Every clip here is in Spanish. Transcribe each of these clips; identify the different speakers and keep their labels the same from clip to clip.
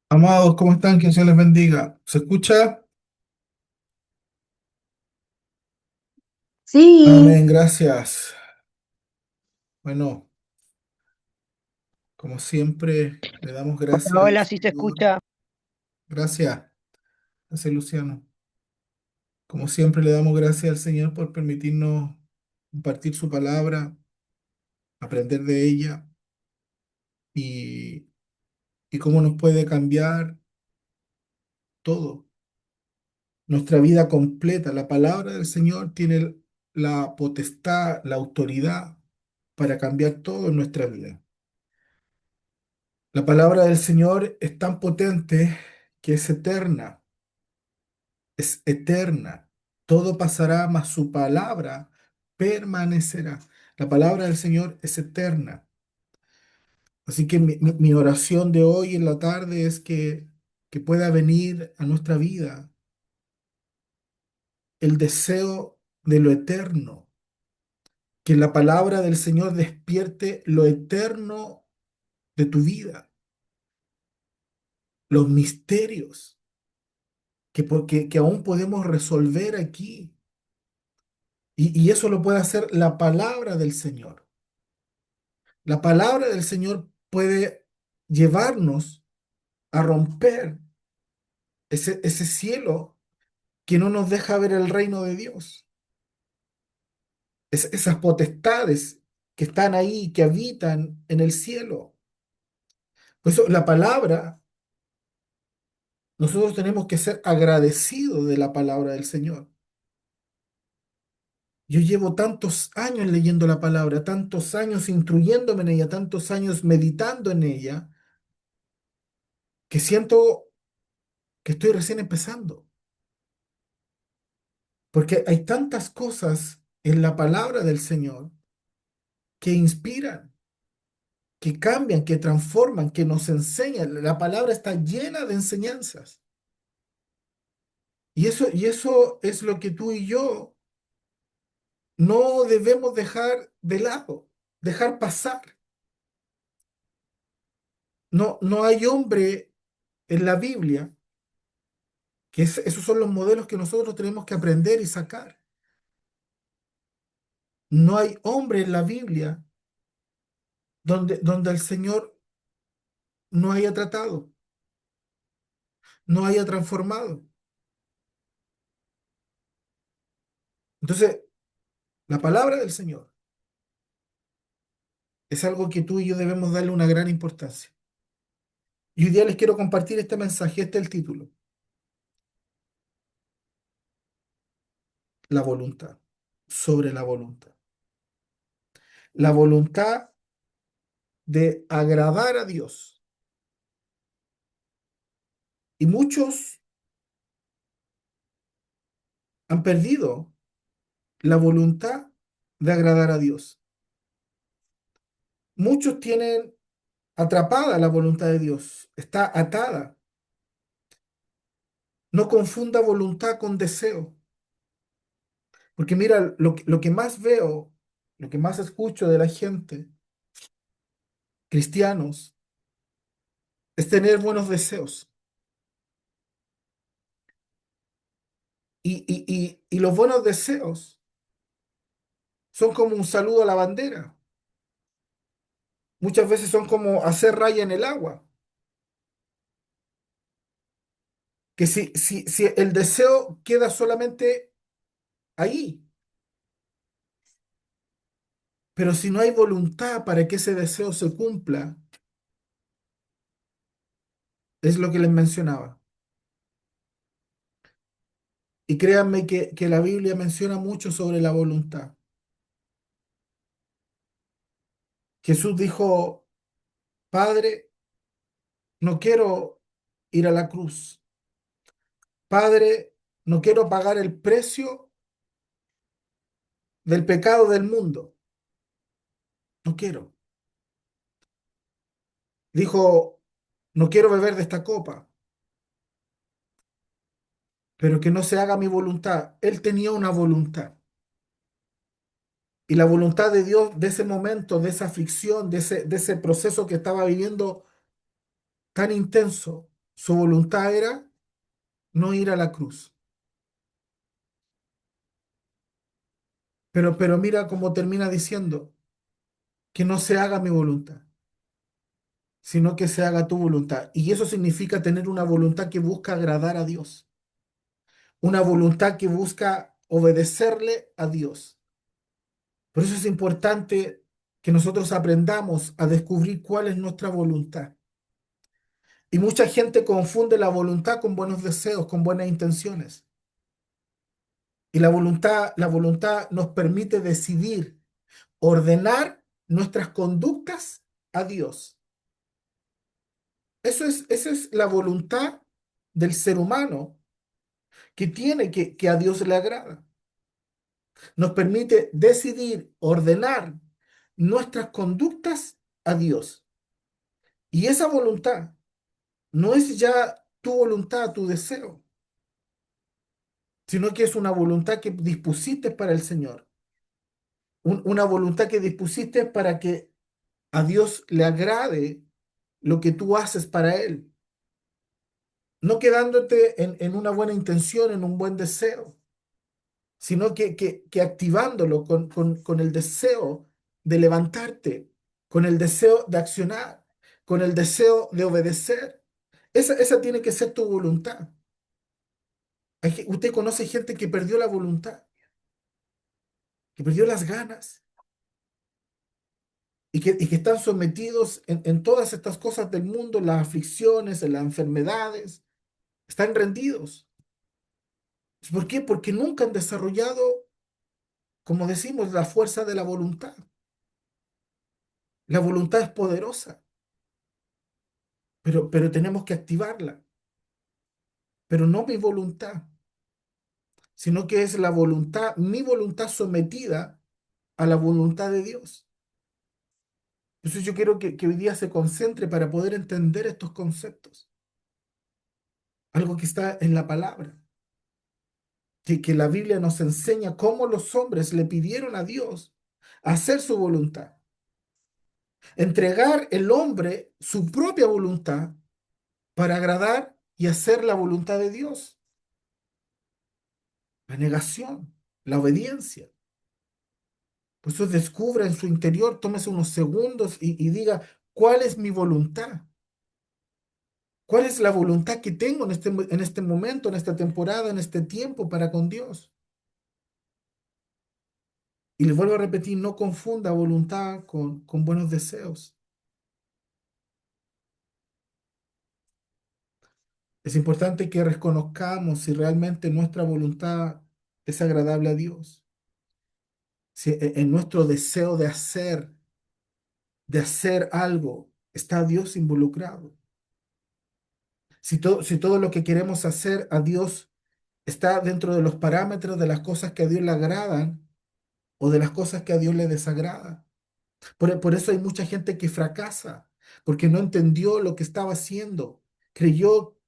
Speaker 1: Amados, ¿cómo están? Que el Señor les bendiga. ¿Se escucha?
Speaker 2: Sí,
Speaker 1: Amén, gracias. Bueno, como siempre, le damos gracias al
Speaker 2: hola, sí se
Speaker 1: Señor.
Speaker 2: escucha.
Speaker 1: Gracias, gracias Luciano. Como siempre, le damos gracias al Señor por permitirnos compartir su palabra, aprender de ella y, y cómo nos puede cambiar todo, nuestra vida completa. La palabra del Señor tiene la potestad, la autoridad para cambiar todo en nuestra vida. La palabra del Señor es tan potente que es eterna, es eterna. Todo pasará, mas su palabra permanecerá. La palabra del Señor es eterna. Así que mi oración de hoy en la tarde es que pueda venir a nuestra vida el deseo de lo eterno, que la palabra del Señor despierte lo eterno de tu vida, los misterios que aún podemos resolver aquí. Y eso lo puede hacer la palabra del Señor. La palabra del Señor puede llevarnos a romper ese cielo que no nos deja ver el reino de Dios. Esas potestades que están ahí, que habitan en el cielo. Por eso la palabra, nosotros tenemos que ser agradecidos de la palabra del Señor. Yo llevo tantos años leyendo la palabra, tantos años instruyéndome en ella, tantos años meditando en ella, que siento que estoy recién empezando, porque hay tantas cosas en la palabra del Señor que inspiran, que cambian, que transforman, que nos enseñan. La palabra está llena de enseñanzas. Y eso es lo que tú y yo no debemos dejar de lado, dejar pasar. No, no hay hombre en la Biblia, esos son los modelos que nosotros tenemos que aprender y sacar. No hay hombre en la Biblia donde el Señor no haya tratado, no haya transformado. Entonces, la palabra del Señor es algo que tú y yo debemos darle una gran importancia. Y hoy día les quiero compartir este mensaje, este es el título, la voluntad, sobre la voluntad. La voluntad de agradar a Dios. Y muchos han perdido la voluntad de agradar a Dios. Muchos tienen atrapada la voluntad de Dios, está atada. No confunda voluntad con deseo. Porque mira, lo que más veo, lo que más escucho de la gente, cristianos, es tener buenos deseos. Y los buenos deseos son como un saludo a la bandera. Muchas veces son como hacer raya en el agua. Que si el deseo queda solamente ahí, pero si no hay voluntad para que ese deseo se cumpla, es lo que les mencionaba. Y créanme que la Biblia menciona mucho sobre la voluntad. Jesús dijo, Padre, no quiero ir a la cruz. Padre, no quiero pagar el precio del pecado del mundo. No quiero. Dijo, no quiero beber de esta copa, pero que no se haga mi voluntad. Él tenía una voluntad. Y la voluntad de Dios de ese momento, de esa aflicción, de ese proceso que estaba viviendo tan intenso, Su voluntad era no ir a la cruz. Pero mira cómo termina diciendo, que no se haga mi voluntad, sino que se haga tu voluntad. Y eso significa tener una voluntad que busca agradar a Dios, una voluntad que busca obedecerle a Dios. Por eso es importante que nosotros aprendamos a descubrir cuál es nuestra voluntad. Y mucha gente confunde la voluntad con buenos deseos, con buenas intenciones. Y la voluntad nos permite decidir, ordenar nuestras conductas a Dios. Esa es la voluntad del ser humano que tiene que a Dios le agrada. Nos permite decidir, ordenar nuestras conductas a Dios. Y esa voluntad no es ya tu voluntad, tu deseo, sino que es una voluntad que dispusiste para el Señor. Una voluntad que dispusiste para que a Dios le agrade lo que tú haces para Él. No quedándote en una buena intención, en un buen deseo, sino que activándolo con el deseo de levantarte, con el deseo de accionar, con el deseo de obedecer. Esa tiene que ser tu voluntad. Usted conoce gente que perdió la voluntad, que perdió las ganas y que están sometidos en todas estas cosas del mundo, las aflicciones, en las enfermedades, están rendidos. ¿Por qué? Porque nunca han desarrollado, como decimos, la fuerza de la voluntad. La voluntad es poderosa, pero tenemos que activarla. Pero no mi voluntad, sino que es la voluntad, mi voluntad sometida a la voluntad de Dios. Entonces yo quiero que hoy día se concentre para poder entender estos conceptos. Algo que está en la palabra, que la Biblia nos enseña cómo los hombres le pidieron a Dios hacer su voluntad. Entregar el hombre su propia voluntad para agradar y hacer la voluntad de Dios. La negación, la obediencia. Por eso descubra en su interior, tómese unos segundos y diga, ¿cuál es mi voluntad? ¿Cuál es la voluntad que tengo en este momento, en esta temporada, en este tiempo para con Dios? Y les vuelvo a repetir, no confunda voluntad con buenos deseos. Es importante que reconozcamos si realmente nuestra voluntad es agradable a Dios. Si en nuestro deseo de hacer algo, está Dios involucrado. Si todo lo que queremos hacer a Dios está dentro de los parámetros de las cosas que a Dios le agradan o de las cosas que a Dios le desagradan. Por eso hay mucha gente que fracasa, porque no entendió lo que estaba haciendo. Creyó,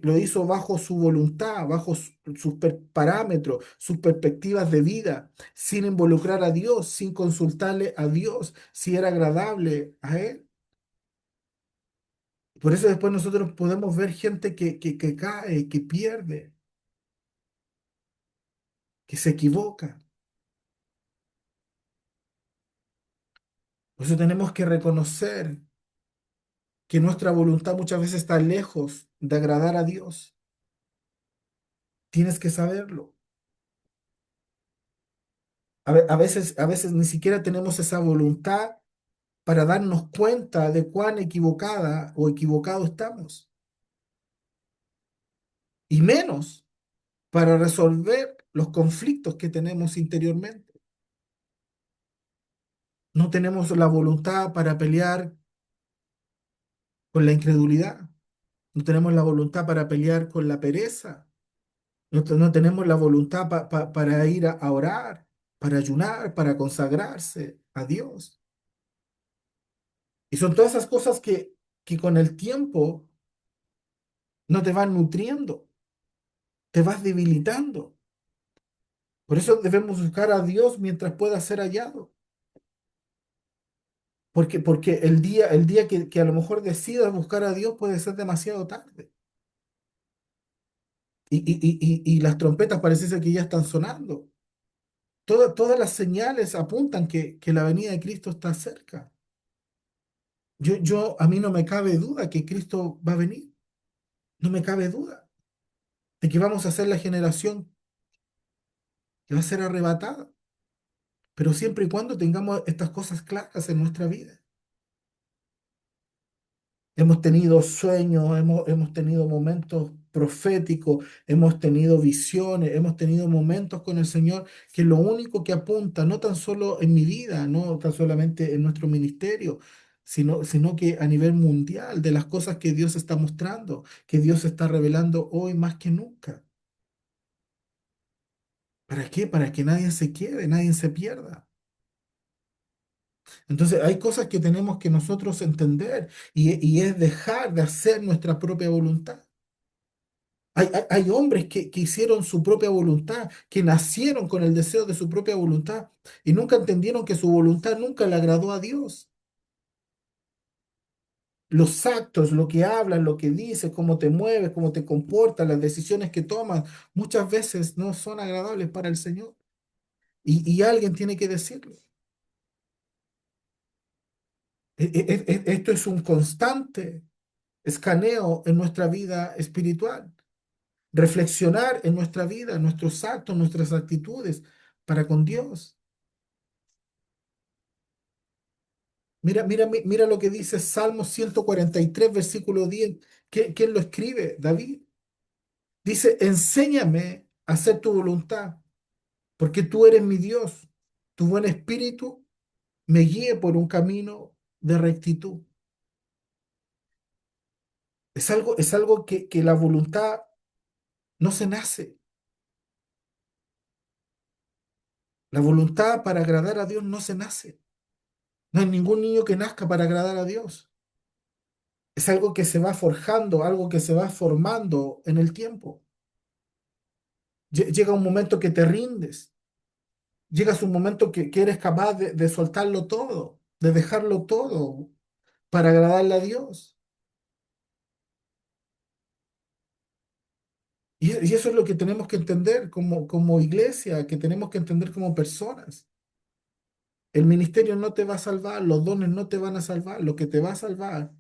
Speaker 1: lo hizo bajo su voluntad, bajo sus parámetros, sus perspectivas de vida, sin involucrar a Dios, sin consultarle a Dios si era agradable a Él. Por eso después nosotros podemos ver gente que cae, que pierde, que se equivoca. Por eso tenemos que reconocer que nuestra voluntad muchas veces está lejos de agradar a Dios. Tienes que saberlo. A veces ni siquiera tenemos esa voluntad para darnos cuenta de cuán equivocada o equivocado estamos. Y menos para resolver los conflictos que tenemos interiormente. No tenemos la voluntad para pelear con la incredulidad. No tenemos la voluntad para pelear con la pereza. No tenemos la voluntad para ir a orar, para ayunar, para consagrarse a Dios. Y son todas esas cosas que con el tiempo no te van nutriendo, te vas debilitando. Por eso debemos buscar a Dios mientras pueda ser hallado. Porque el día que a lo mejor decidas buscar a Dios puede ser demasiado tarde. y las trompetas parece ser que ya están sonando. Todas las señales apuntan que la venida de Cristo está cerca. A mí no me cabe duda que Cristo va a venir. No me cabe duda de que vamos a ser la generación que va a ser arrebatada. Pero siempre y cuando tengamos estas cosas claras en nuestra vida. Hemos tenido sueños, hemos tenido momentos proféticos, hemos tenido visiones, hemos tenido momentos con el Señor que lo único que apunta, no tan solo en mi vida, no tan solamente en nuestro ministerio, sino que a nivel mundial, de las cosas que Dios está mostrando, que Dios está revelando hoy más que nunca. ¿Para qué? Para que nadie se quede, nadie se pierda. Entonces hay cosas que tenemos que nosotros entender y es dejar de hacer nuestra propia voluntad. Hay hombres que hicieron su propia voluntad, que nacieron con el deseo de su propia voluntad y nunca entendieron que su voluntad nunca le agradó a Dios. Los actos, lo que hablas, lo que dices, cómo te mueves, cómo te comportas, las decisiones que tomas, muchas veces no son agradables para el Señor. Y alguien tiene que decirlo. Esto es un constante escaneo en nuestra vida espiritual. Reflexionar en nuestra vida, nuestros actos, nuestras actitudes para con Dios. Mira lo que dice Salmo 143 versículo 10. ¿Quién lo escribe? David. Dice, enséñame a hacer tu voluntad, porque tú eres mi Dios. Tu buen espíritu me guíe por un camino de rectitud. Es algo que la voluntad no se nace. La voluntad para agradar a Dios no se nace. No hay ningún niño que nazca para agradar a Dios. Es algo que se va forjando, algo que se va formando en el tiempo. Llega un momento que te rindes, llegas un momento que eres capaz de soltarlo todo, de dejarlo todo para agradarle a Dios. Y eso es lo que tenemos que entender como iglesia, que tenemos que entender como personas. El ministerio no te va a salvar, los dones no te van a salvar, lo que te va a salvar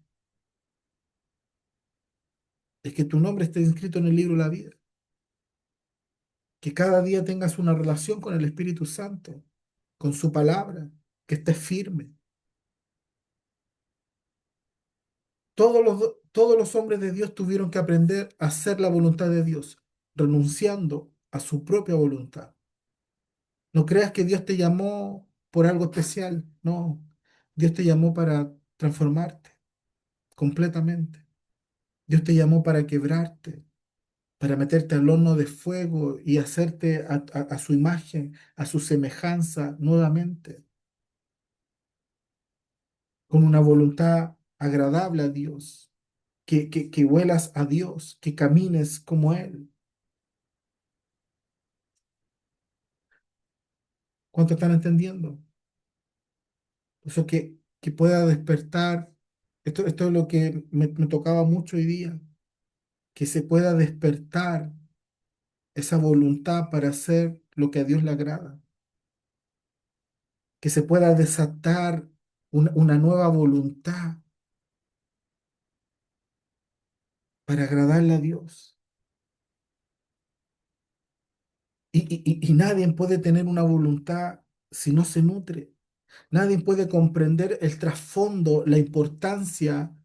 Speaker 1: es que tu nombre esté inscrito en el libro de la vida, que cada día tengas una relación con el Espíritu Santo, con su palabra, que estés firme. Todos los hombres de Dios tuvieron que aprender a hacer la voluntad de Dios, renunciando a su propia voluntad. No creas que Dios te llamó por algo especial, no. Dios te llamó para transformarte completamente. Dios te llamó para quebrarte, para meterte al horno de fuego y hacerte a su imagen, a su semejanza nuevamente, con una voluntad agradable a Dios, que huelas a Dios, que camines como Él. ¿Cuánto están entendiendo? Eso que pueda despertar, esto es lo que me tocaba mucho hoy día, que se pueda despertar esa voluntad para hacer lo que a Dios le agrada, que se pueda desatar una nueva voluntad para agradarle a Dios. Y nadie puede tener una voluntad si no se nutre. Nadie puede comprender el trasfondo, la importancia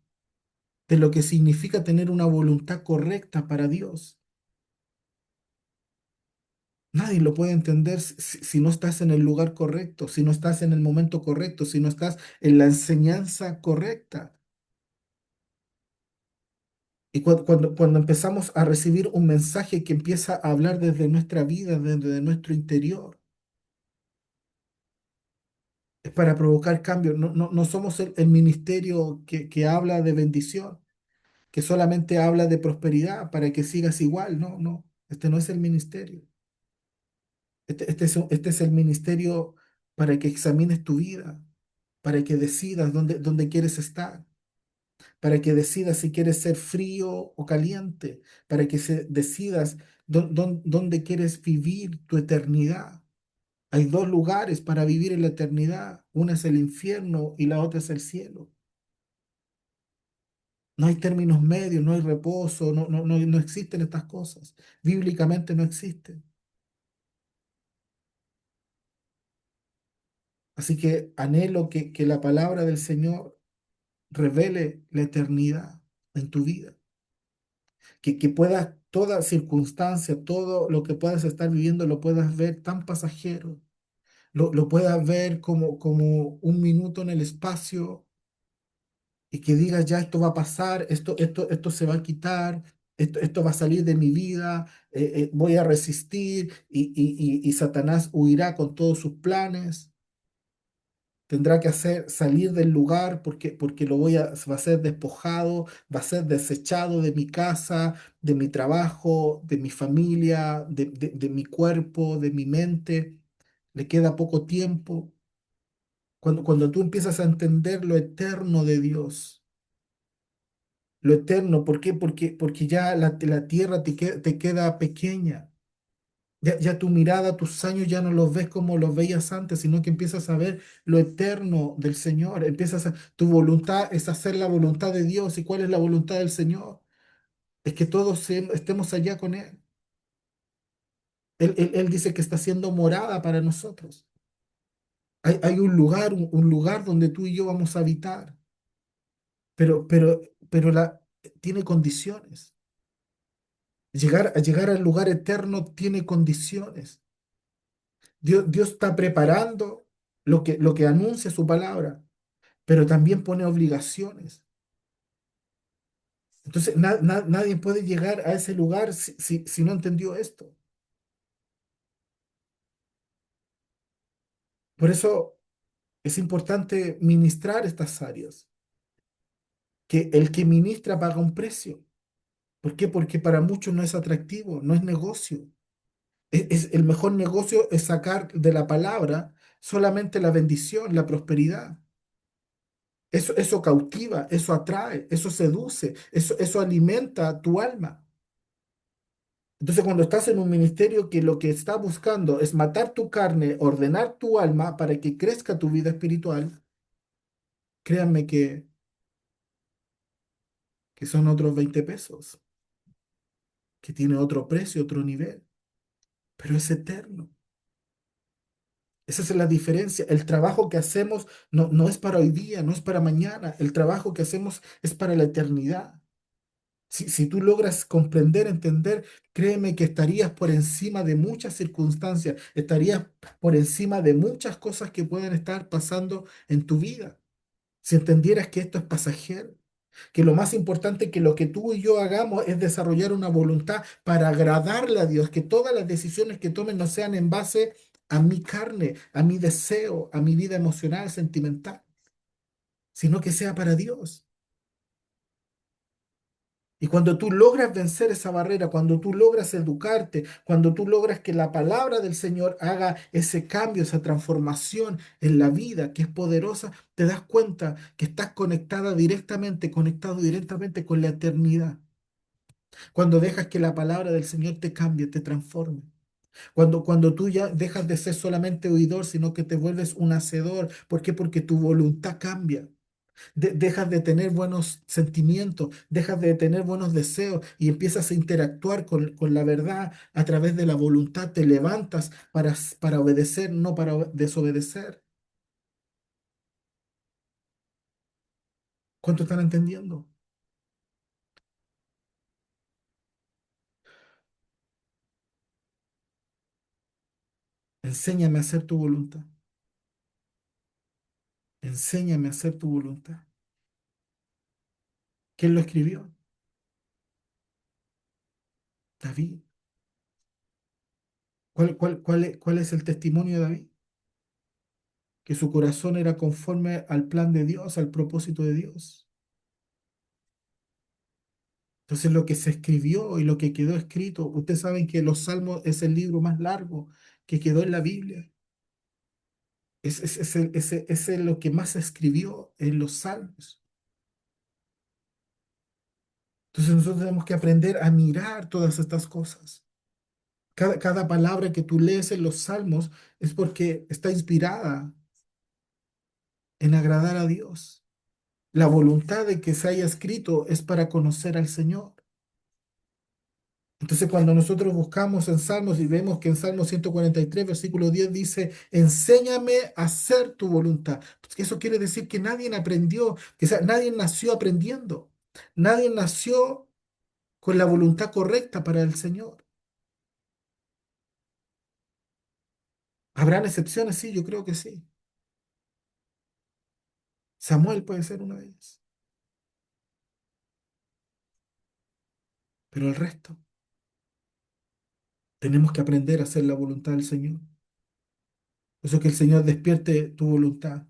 Speaker 1: de lo que significa tener una voluntad correcta para Dios. Nadie lo puede entender si no estás en el lugar correcto, si no estás en el momento correcto, si no estás en la enseñanza correcta. Y cuando empezamos a recibir un mensaje que empieza a hablar desde nuestra vida, desde nuestro interior, es para provocar cambios. No somos el ministerio que habla de bendición, que solamente habla de prosperidad para que sigas igual. No, no, este no es el ministerio. Este es el ministerio para que examines tu vida, para que decidas dónde quieres estar, para que decidas si quieres ser frío o caliente, para que decidas dónde quieres vivir tu eternidad. Hay dos lugares para vivir en la eternidad. Una es el infierno y la otra es el cielo. No hay términos medios, no hay reposo, no existen estas cosas. Bíblicamente no existen. Así que anhelo que la palabra del Señor revele la eternidad en tu vida. Que puedas, toda circunstancia, todo lo que puedas estar viviendo, lo puedas ver tan pasajero. Lo puedas ver como un minuto en el espacio y que digas, ya esto va a pasar, esto se va a quitar, esto va a salir de mi vida, voy a resistir y Satanás huirá con todos sus planes. Tendrá que hacer salir del lugar porque va a ser despojado, va a ser desechado de mi casa, de mi trabajo, de mi familia, de mi cuerpo, de mi mente. Le queda poco tiempo. Cuando tú empiezas a entender lo eterno de Dios, lo eterno, ¿por qué? Porque ya la tierra te queda pequeña. Ya tu mirada, tus años ya no los ves como los veías antes, sino que empiezas a ver lo eterno del Señor. Tu voluntad es hacer la voluntad de Dios. ¿Y cuál es la voluntad del Señor? Es que todos estemos allá con Él. Él dice que está haciendo morada para nosotros. Hay un lugar, un lugar donde tú y yo vamos a habitar, pero, pero, tiene condiciones. A llegar al lugar eterno tiene condiciones. Dios está preparando lo que anuncia su palabra, pero también pone obligaciones. Entonces, nadie puede llegar a ese lugar si no entendió esto. Por eso es importante ministrar estas áreas, que el que ministra paga un precio. ¿Por qué? Porque para muchos no es atractivo, no es negocio. El mejor negocio es sacar de la palabra solamente la bendición, la prosperidad. Eso cautiva, eso atrae, eso seduce, eso alimenta tu alma. Entonces, cuando estás en un ministerio que lo que está buscando es matar tu carne, ordenar tu alma para que crezca tu vida espiritual, créanme que son otros 20 pesos, que tiene otro precio, otro nivel, pero es eterno. Esa es la diferencia. El trabajo que hacemos no es para hoy día, no es para mañana. El trabajo que hacemos es para la eternidad. Si tú logras comprender, entender, créeme que estarías por encima de muchas circunstancias, estarías por encima de muchas cosas que pueden estar pasando en tu vida. Si entendieras que esto es pasajero, que lo más importante que lo que tú y yo hagamos es desarrollar una voluntad para agradarle a Dios, que todas las decisiones que tomen no sean en base a mi carne, a mi deseo, a mi vida emocional, sentimental, sino que sea para Dios. Y cuando tú logras vencer esa barrera, cuando tú logras educarte, cuando tú logras que la palabra del Señor haga ese cambio, esa transformación en la vida que es poderosa, te das cuenta que estás conectado directamente con la eternidad. Cuando dejas que la palabra del Señor te cambie, te transforme. Cuando tú ya dejas de ser solamente oidor, sino que te vuelves un hacedor. ¿Por qué? Porque tu voluntad cambia. Dejas de tener buenos sentimientos, dejas de tener buenos deseos y empiezas a interactuar con la verdad a través de la voluntad. Te levantas para obedecer, no para desobedecer. ¿Cuánto están entendiendo? Enséñame a hacer tu voluntad. Enséñame a hacer tu voluntad. ¿Quién lo escribió? David. ¿Cuál es el testimonio de David? Que su corazón era conforme al plan de Dios, al propósito de Dios. Entonces lo que se escribió y lo que quedó escrito, ustedes saben que los Salmos es el libro más largo que quedó en la Biblia. Es lo que más se escribió en los Salmos. Entonces nosotros tenemos que aprender a mirar todas estas cosas. Cada palabra que tú lees en los salmos es porque está inspirada en agradar a Dios. La voluntad de que se haya escrito es para conocer al Señor. Entonces, cuando nosotros buscamos en Salmos y vemos que en Salmo 143 versículo 10 dice, enséñame a hacer tu voluntad. Pues eso quiere decir que nadie aprendió, nadie nació aprendiendo. Nadie nació con la voluntad correcta para el Señor. ¿Habrán excepciones? Sí, yo creo que sí. Samuel puede ser una de ellas. Pero el resto, tenemos que aprender a hacer la voluntad del Señor. Por eso que el Señor despierte tu voluntad,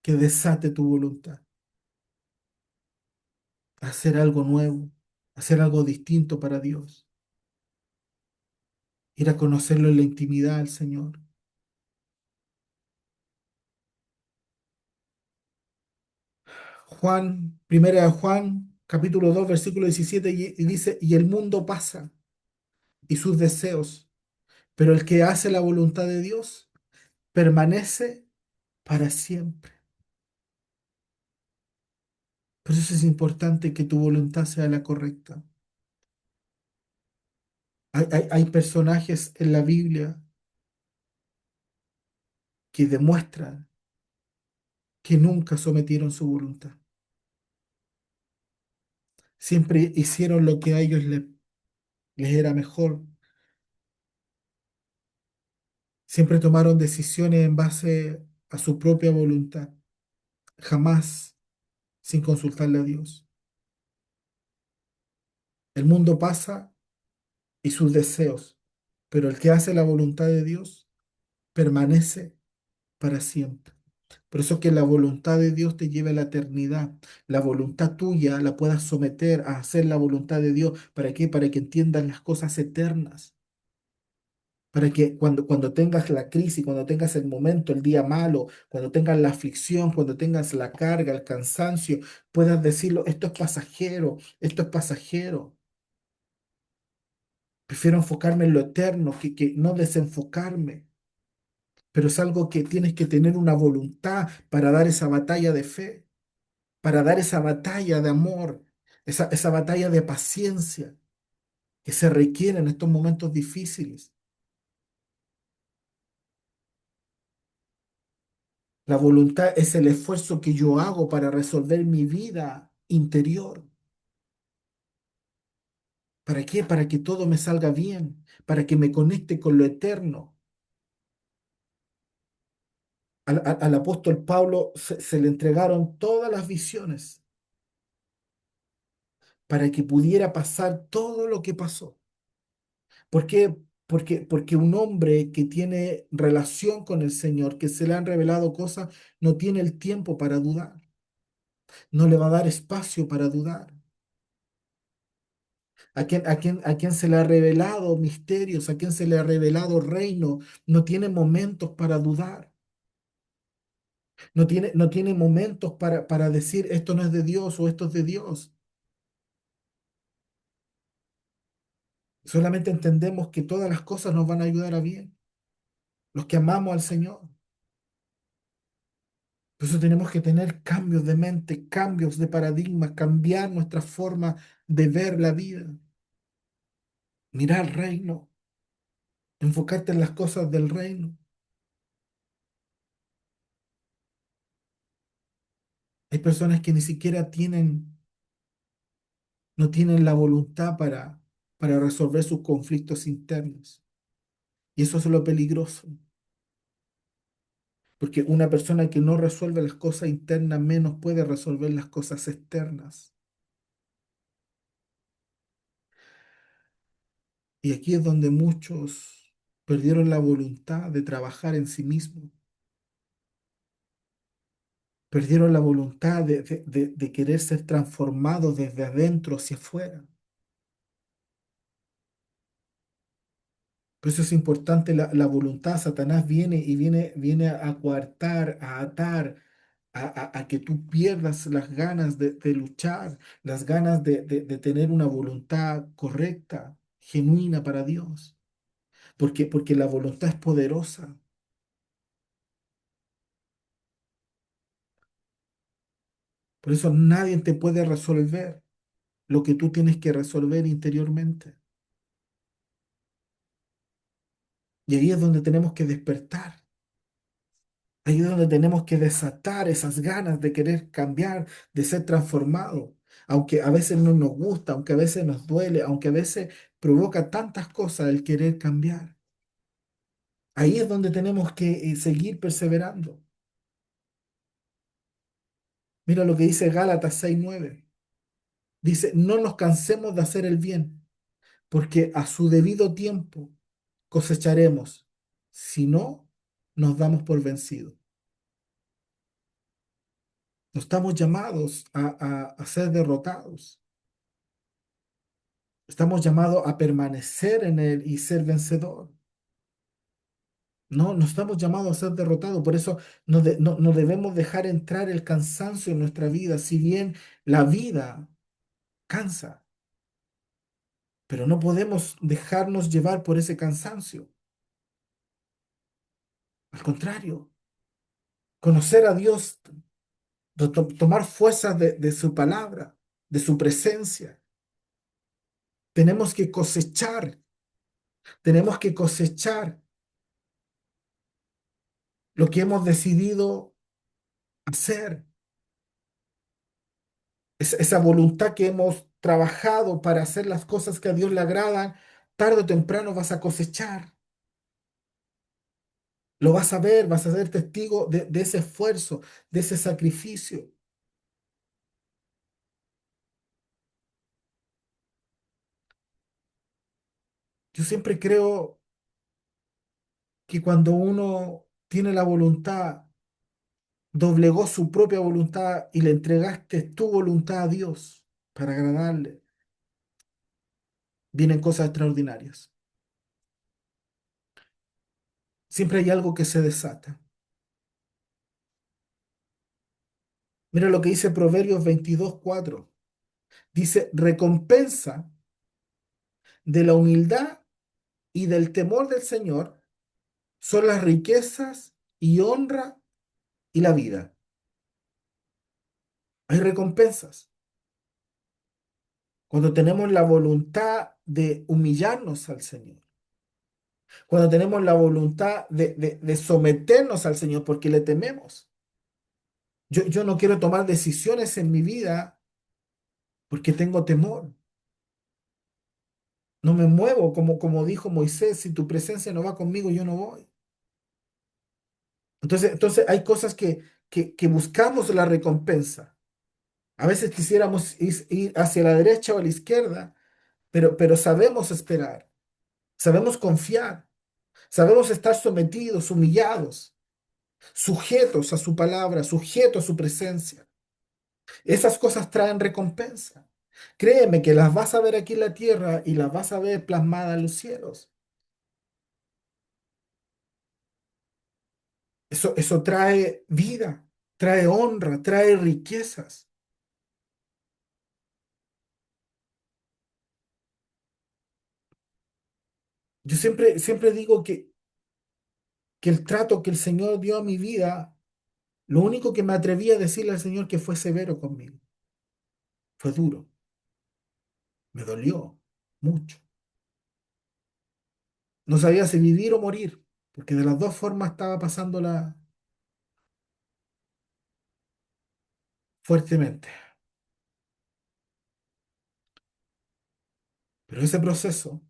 Speaker 1: que desate tu voluntad, a hacer algo nuevo, hacer algo distinto para Dios, ir a conocerlo en la intimidad al Señor. Juan, primera de Juan, capítulo 2 versículo 17 y dice, y el mundo pasa y sus deseos, pero el que hace la voluntad de Dios permanece para siempre. Por eso es importante que tu voluntad sea la correcta. Hay personajes en la Biblia que demuestran que nunca sometieron su voluntad. Siempre hicieron lo que a ellos les era mejor. Siempre tomaron decisiones en base a su propia voluntad, jamás sin consultarle a Dios. El mundo pasa y sus deseos, pero el que hace la voluntad de Dios permanece para siempre. Por eso que la voluntad de Dios te lleva a la eternidad. La voluntad tuya la puedas someter a hacer la voluntad de Dios. ¿Para qué? Para que entiendas las cosas eternas. Para que cuando tengas la crisis, cuando tengas el momento, el día malo, cuando tengas la aflicción, cuando tengas la carga, el cansancio, puedas decirlo, esto es pasajero, esto es pasajero. Prefiero enfocarme en lo eterno que no desenfocarme. Pero es algo que tienes que tener una voluntad para dar esa batalla de fe, para dar esa batalla de amor, esa batalla de paciencia que se requiere en estos momentos difíciles. La voluntad es el esfuerzo que yo hago para resolver mi vida interior. ¿Para qué? Para que todo me salga bien, para que me conecte con lo eterno. Al apóstol Pablo se le entregaron todas las visiones para que pudiera pasar todo lo que pasó. ¿Por qué? Porque un hombre que tiene relación con el Señor, que se le han revelado cosas, no tiene el tiempo para dudar, no le va a dar espacio para dudar. A quien se le ha revelado misterios, a quien se le ha revelado reino, no tiene momentos para dudar, no tiene momentos para decir esto no es de Dios o esto es de Dios. Solamente entendemos que todas las cosas nos van a ayudar a bien, los que amamos al Señor. Por eso tenemos que tener cambios de mente, cambios de paradigma, cambiar nuestra forma de ver la vida, mirar el reino, enfocarte en las cosas del reino. Hay personas que ni siquiera no tienen la voluntad para resolver sus conflictos internos. Y eso es lo peligroso, porque una persona que no resuelve las cosas internas menos puede resolver las cosas externas. Y aquí es donde muchos perdieron la voluntad de trabajar en sí mismos, perdieron la voluntad de querer ser transformados desde adentro hacia afuera. Por eso es importante la voluntad. Satanás viene y viene a coartar, a atar, a que tú pierdas las ganas de luchar, las ganas de tener una voluntad correcta, genuina para Dios, porque la voluntad es poderosa. Por eso nadie te puede resolver lo que tú tienes que resolver interiormente. Y ahí es donde tenemos que despertar. Ahí es donde tenemos que desatar esas ganas de querer cambiar, de ser transformado. Aunque a veces no nos gusta, aunque a veces nos duele, aunque a veces provoca tantas cosas el querer cambiar. Ahí es donde tenemos que seguir perseverando. Mira lo que dice Gálatas 6:9. Dice, no nos cansemos de hacer el bien, porque a su debido tiempo cosecharemos. Si no, nos damos por vencidos. No estamos llamados a ser derrotados. Estamos llamados a permanecer en Él y ser vencedor. No, no estamos llamados a ser derrotados. Por eso no debemos dejar entrar el cansancio en nuestra vida. Si bien la vida cansa, pero no podemos dejarnos llevar por ese cansancio. Al contrario, conocer a Dios, tomar fuerzas de su palabra, de su presencia. Tenemos que cosechar, tenemos que cosechar lo que hemos decidido hacer. Esa voluntad que hemos trabajado para hacer las cosas que a Dios le agradan, tarde o temprano vas a cosechar. Lo vas a ver, vas a ser testigo de ese esfuerzo, de ese sacrificio. Yo siempre creo que cuando uno tiene la voluntad, doblegó su propia voluntad y le entregaste tu voluntad a Dios para agradarle, vienen cosas extraordinarias. Siempre hay algo que se desata. Mira lo que dice Proverbios 22:4. Dice, recompensa de la humildad y del temor del Señor son las riquezas y honra y la vida. Hay recompensas. Cuando tenemos la voluntad de humillarnos al Señor, cuando tenemos la voluntad de someternos al Señor porque le tememos. Yo no quiero tomar decisiones en mi vida porque tengo temor. No me muevo como dijo Moisés, si tu presencia no va conmigo, yo no voy. Entonces hay cosas que buscamos la recompensa. A veces quisiéramos ir hacia la derecha o a la izquierda, pero sabemos esperar, sabemos confiar, sabemos estar sometidos, humillados, sujetos a su palabra, sujetos a su presencia. Esas cosas traen recompensa. Créeme que las vas a ver aquí en la tierra y las vas a ver plasmadas en los cielos. Eso trae vida, trae honra, trae riquezas. Yo siempre digo que el trato que el Señor dio a mi vida, lo único que me atreví a decirle al Señor que fue severo conmigo, fue duro, me dolió mucho. No sabía si vivir o morir, porque de las dos formas estaba pasándola fuertemente. Pero ese proceso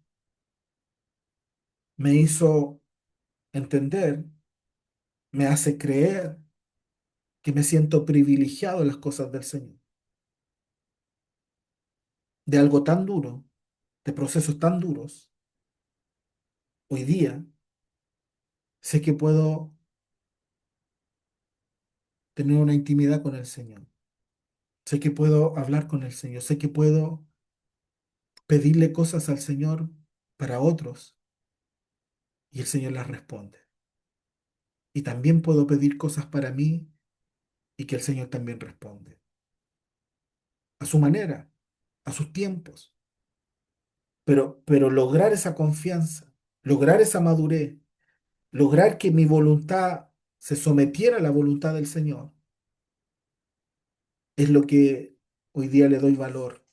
Speaker 1: me hizo entender, me hace creer que me siento privilegiado en las cosas del Señor. De algo tan duro, de procesos tan duros, hoy día sé que puedo tener una intimidad con el Señor. Sé que puedo hablar con el Señor. Sé que puedo pedirle cosas al Señor para otros y el Señor las responde. Y también puedo pedir cosas para mí y que el Señor también responde, a su manera, a sus tiempos. Pero lograr esa confianza, lograr esa madurez, lograr que mi voluntad se sometiera a la voluntad del Señor, es lo que hoy día le doy valor,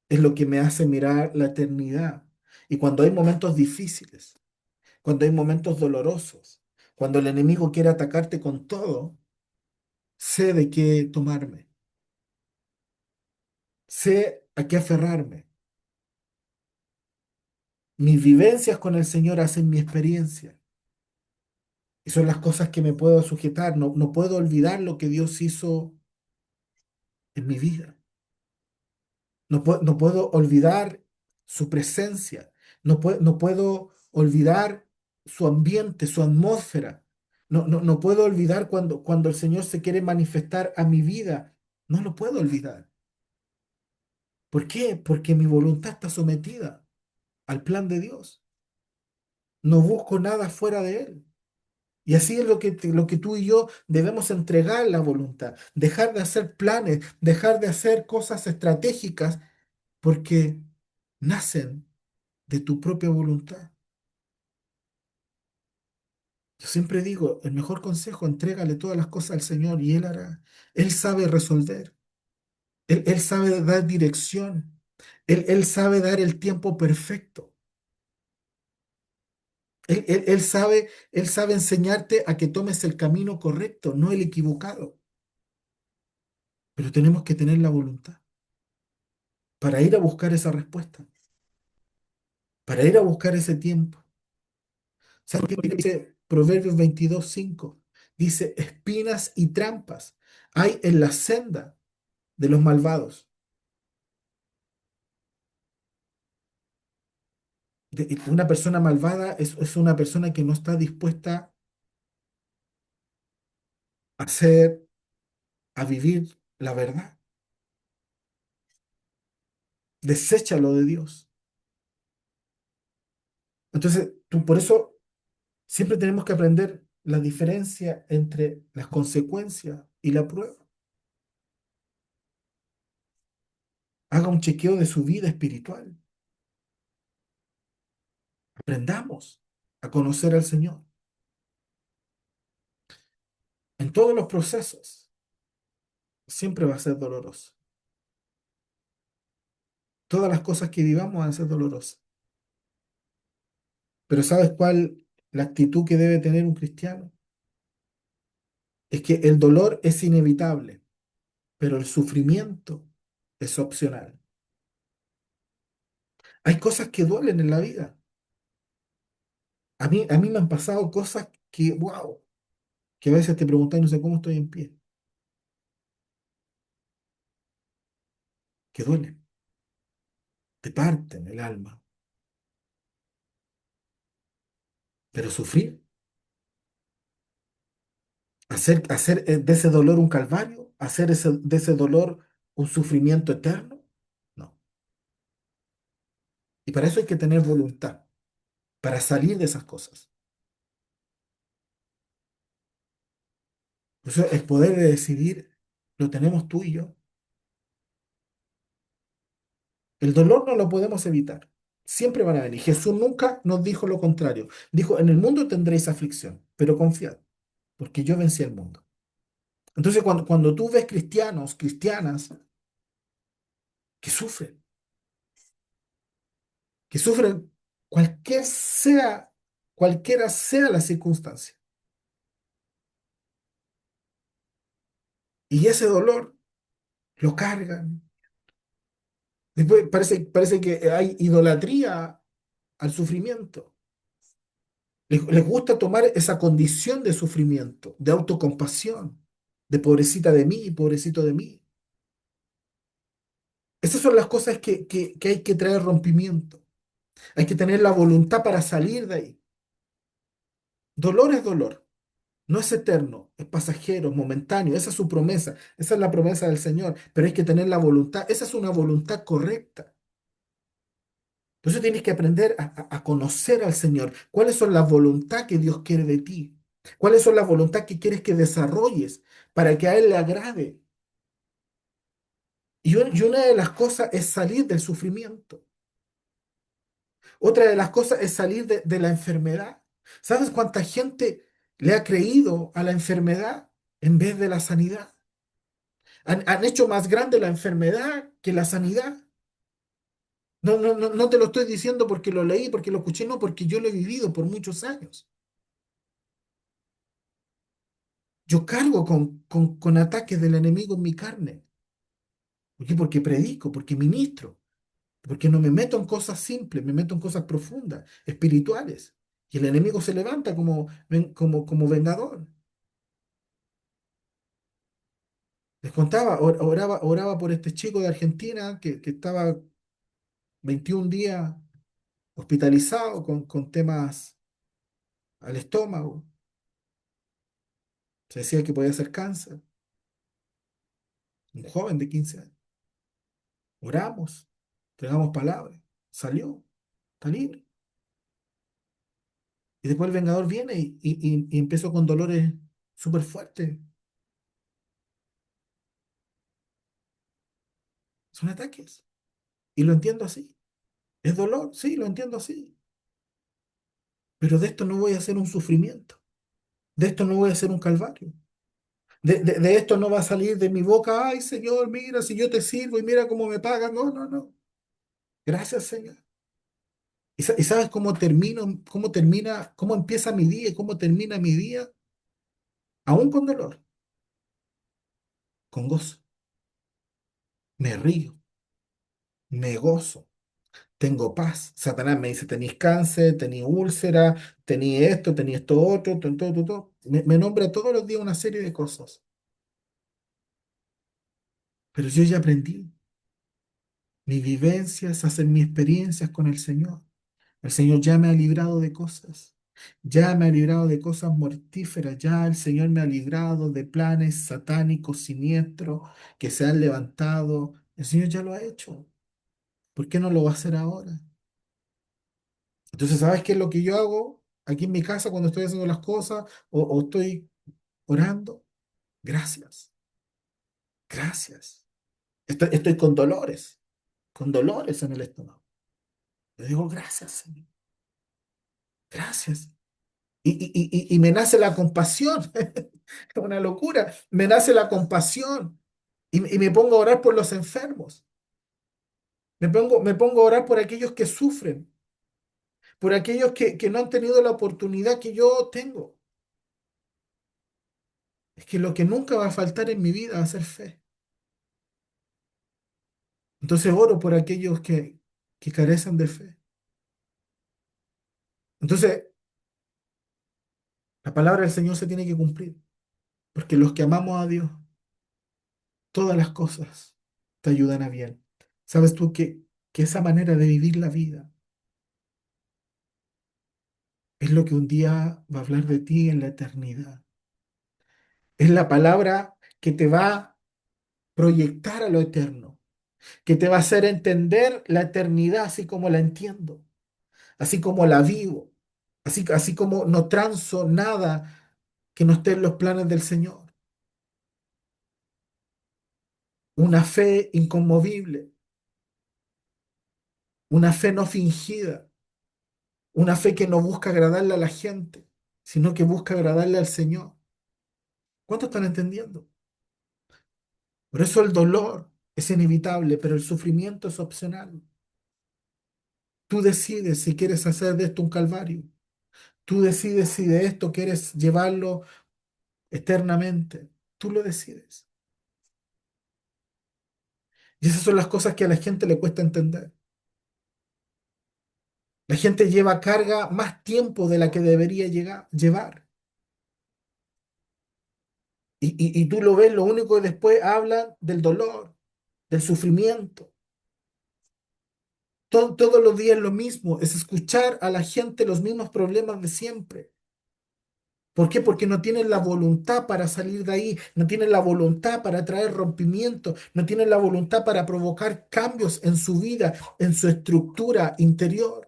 Speaker 1: es lo que me hace mirar la eternidad. Y cuando hay momentos difíciles, cuando hay momentos dolorosos, cuando el enemigo quiere atacarte con todo, sé de qué tomarme, sé a qué aferrarme. Mis vivencias con el Señor hacen mi experiencia. Y son las cosas que me puedo sujetar. No, no puedo olvidar lo que Dios hizo en mi vida. No puedo olvidar su presencia. No puedo olvidar su ambiente, su atmósfera. No puedo olvidar cuando el Señor se quiere manifestar a mi vida. No lo puedo olvidar. ¿Por qué? Porque mi voluntad está sometida al plan de Dios. No busco nada fuera de Él. Y así es lo que tú y yo debemos entregar la voluntad, dejar de hacer planes, dejar de hacer cosas estratégicas, porque nacen de tu propia voluntad. Yo siempre digo, el mejor consejo, entrégale todas las cosas al Señor y Él hará. Él sabe resolver, Él sabe dar dirección, Él sabe dar el tiempo perfecto. Él sabe enseñarte a que tomes el camino correcto, no el equivocado. Pero tenemos que tener la voluntad para ir a buscar esa respuesta, para ir a buscar ese tiempo. ¿Sabes qué dice Proverbios 22:5? Dice, espinas y trampas hay en la senda de los malvados. Una persona malvada es una persona que no está dispuesta a hacer, a vivir la verdad. Desecha lo de Dios. Entonces, por eso siempre tenemos que aprender la diferencia entre las consecuencias y la prueba. Haga un chequeo de su vida espiritual. Aprendamos a conocer al Señor en todos los procesos. Siempre va a ser doloroso. Todas las cosas que vivamos van a ser dolorosas. Pero ¿sabes cuál la actitud que debe tener un cristiano? Es que el dolor es inevitable, pero el sufrimiento es opcional. Hay cosas que duelen en la vida. A mí me han pasado cosas que, wow, que a veces te preguntas, no sé cómo estoy en pie, que duelen, te parten el alma. Pero sufrir, hacer de ese dolor un calvario, hacer de ese dolor un sufrimiento eterno, no. Y para eso hay que tener voluntad, para salir de esas cosas. Por eso el poder de decidir lo tenemos tú y yo. El dolor no lo podemos evitar. Siempre van a venir. Jesús nunca nos dijo lo contrario. Dijo, en el mundo tendréis aflicción, pero confiad, porque yo vencí al mundo. Entonces, cuando tú ves cristianos, cristianas que sufren, que sufren cualquier sea, cualquiera sea la circunstancia, y ese dolor lo cargan. Después parece que hay idolatría al sufrimiento. Les gusta tomar esa condición de sufrimiento, de autocompasión, de pobrecita de mí, pobrecito de mí. Esas son las cosas que hay que traer rompimiento. Hay que tener la voluntad para salir de ahí. Dolor es dolor, no es eterno, es pasajero, es momentáneo. Esa es su promesa, esa es la promesa del Señor. Pero hay que tener la voluntad, esa es una voluntad correcta. Entonces tienes que aprender a conocer al Señor. ¿Cuáles son las voluntades que Dios quiere de ti? ¿Cuáles son las voluntades que quieres que desarrolles? para que a Él le agrade. Y una de las cosas es salir del sufrimiento. Otra de las cosas es salir de la enfermedad. ¿Sabes cuánta gente le ha creído a la enfermedad en vez de la sanidad? Han hecho más grande la enfermedad que la sanidad. No, no, no, no te lo estoy diciendo porque lo leí, porque lo escuché, no, porque yo lo he vivido por muchos años. Yo cargo con ataques del enemigo en mi carne. ¿Por qué? Porque predico, porque ministro, porque no me meto en cosas simples, me meto en cosas profundas, espirituales. Y el enemigo se levanta como vengador. Les contaba, oraba por este chico de Argentina que estaba 21 días hospitalizado con temas al estómago. Se decía que podía ser cáncer. Un joven de 15 años. Oramos, entregamos palabras. Salió, está libre. Y después el vengador viene y empezó con dolores súper fuertes. Son ataques. Y lo entiendo así. ¿Es dolor? Sí, lo entiendo así. Pero de esto no voy a hacer un sufrimiento. De esto no voy a hacer un calvario. De esto no va a salir de mi boca, ay Señor, mira, si yo te sirvo y mira cómo me pagan. No, no, no. Gracias, Señor. ¿Y sabes cómo termina, cómo empieza mi día y cómo termina mi día? Aún con dolor, con gozo. Me río, me gozo, tengo paz. Satanás me dice, tenéis cáncer, tenéis úlcera, tenéis esto otro, todo, todo, todo. Me nombra todos los días una serie de cosas. Pero yo ya aprendí. Mis vivencias hacen mis experiencias con el Señor. El Señor ya me ha librado de cosas. Ya me ha librado de cosas mortíferas. Ya el Señor me ha librado de planes satánicos, siniestros que se han levantado. El Señor ya lo ha hecho. ¿Por qué no lo va a hacer ahora? Entonces, ¿sabes qué es lo que yo hago aquí en mi casa cuando estoy haciendo las cosas o estoy orando? Gracias, gracias. Estoy con dolores en el estómago. Le digo, gracias, Señor, gracias. Y me nace la compasión. Es una locura. Me nace la compasión. Y me pongo a orar por los enfermos. Me pongo a orar por aquellos que sufren, por aquellos que no han tenido la oportunidad que yo tengo. Es que lo que nunca va a faltar en mi vida va a ser fe. Entonces oro por aquellos que carecen de fe. Entonces, la palabra del Señor se tiene que cumplir, porque los que amamos a Dios, todas las cosas te ayudan a bien. ¿Sabes tú que esa manera de vivir la vida es lo que un día va a hablar de ti en la eternidad? Es la palabra que te va a proyectar a lo eterno, que te va a hacer entender la eternidad así como la entiendo, así como la vivo, así como no transo nada que no esté en los planes del Señor. Una fe inconmovible, una fe no fingida, una fe que no busca agradarle a la gente, sino que busca agradarle al Señor. ¿Cuántos están entendiendo? Por eso el dolor es inevitable, pero el sufrimiento es opcional. Tú decides si quieres hacer de esto un calvario. Tú decides si de esto quieres llevarlo eternamente. Tú lo decides. Y esas son las cosas que a la gente le cuesta entender. La gente lleva carga más tiempo de la que debería llevar. Y tú lo ves, lo único que después hablan del dolor, del sufrimiento. Todos los días lo mismo, es escuchar a la gente los mismos problemas de siempre. ¿Por qué? Porque no tienen la voluntad para salir de ahí, no tienen la voluntad para traer rompimiento, no tienen la voluntad para provocar cambios en su vida, en su estructura interior.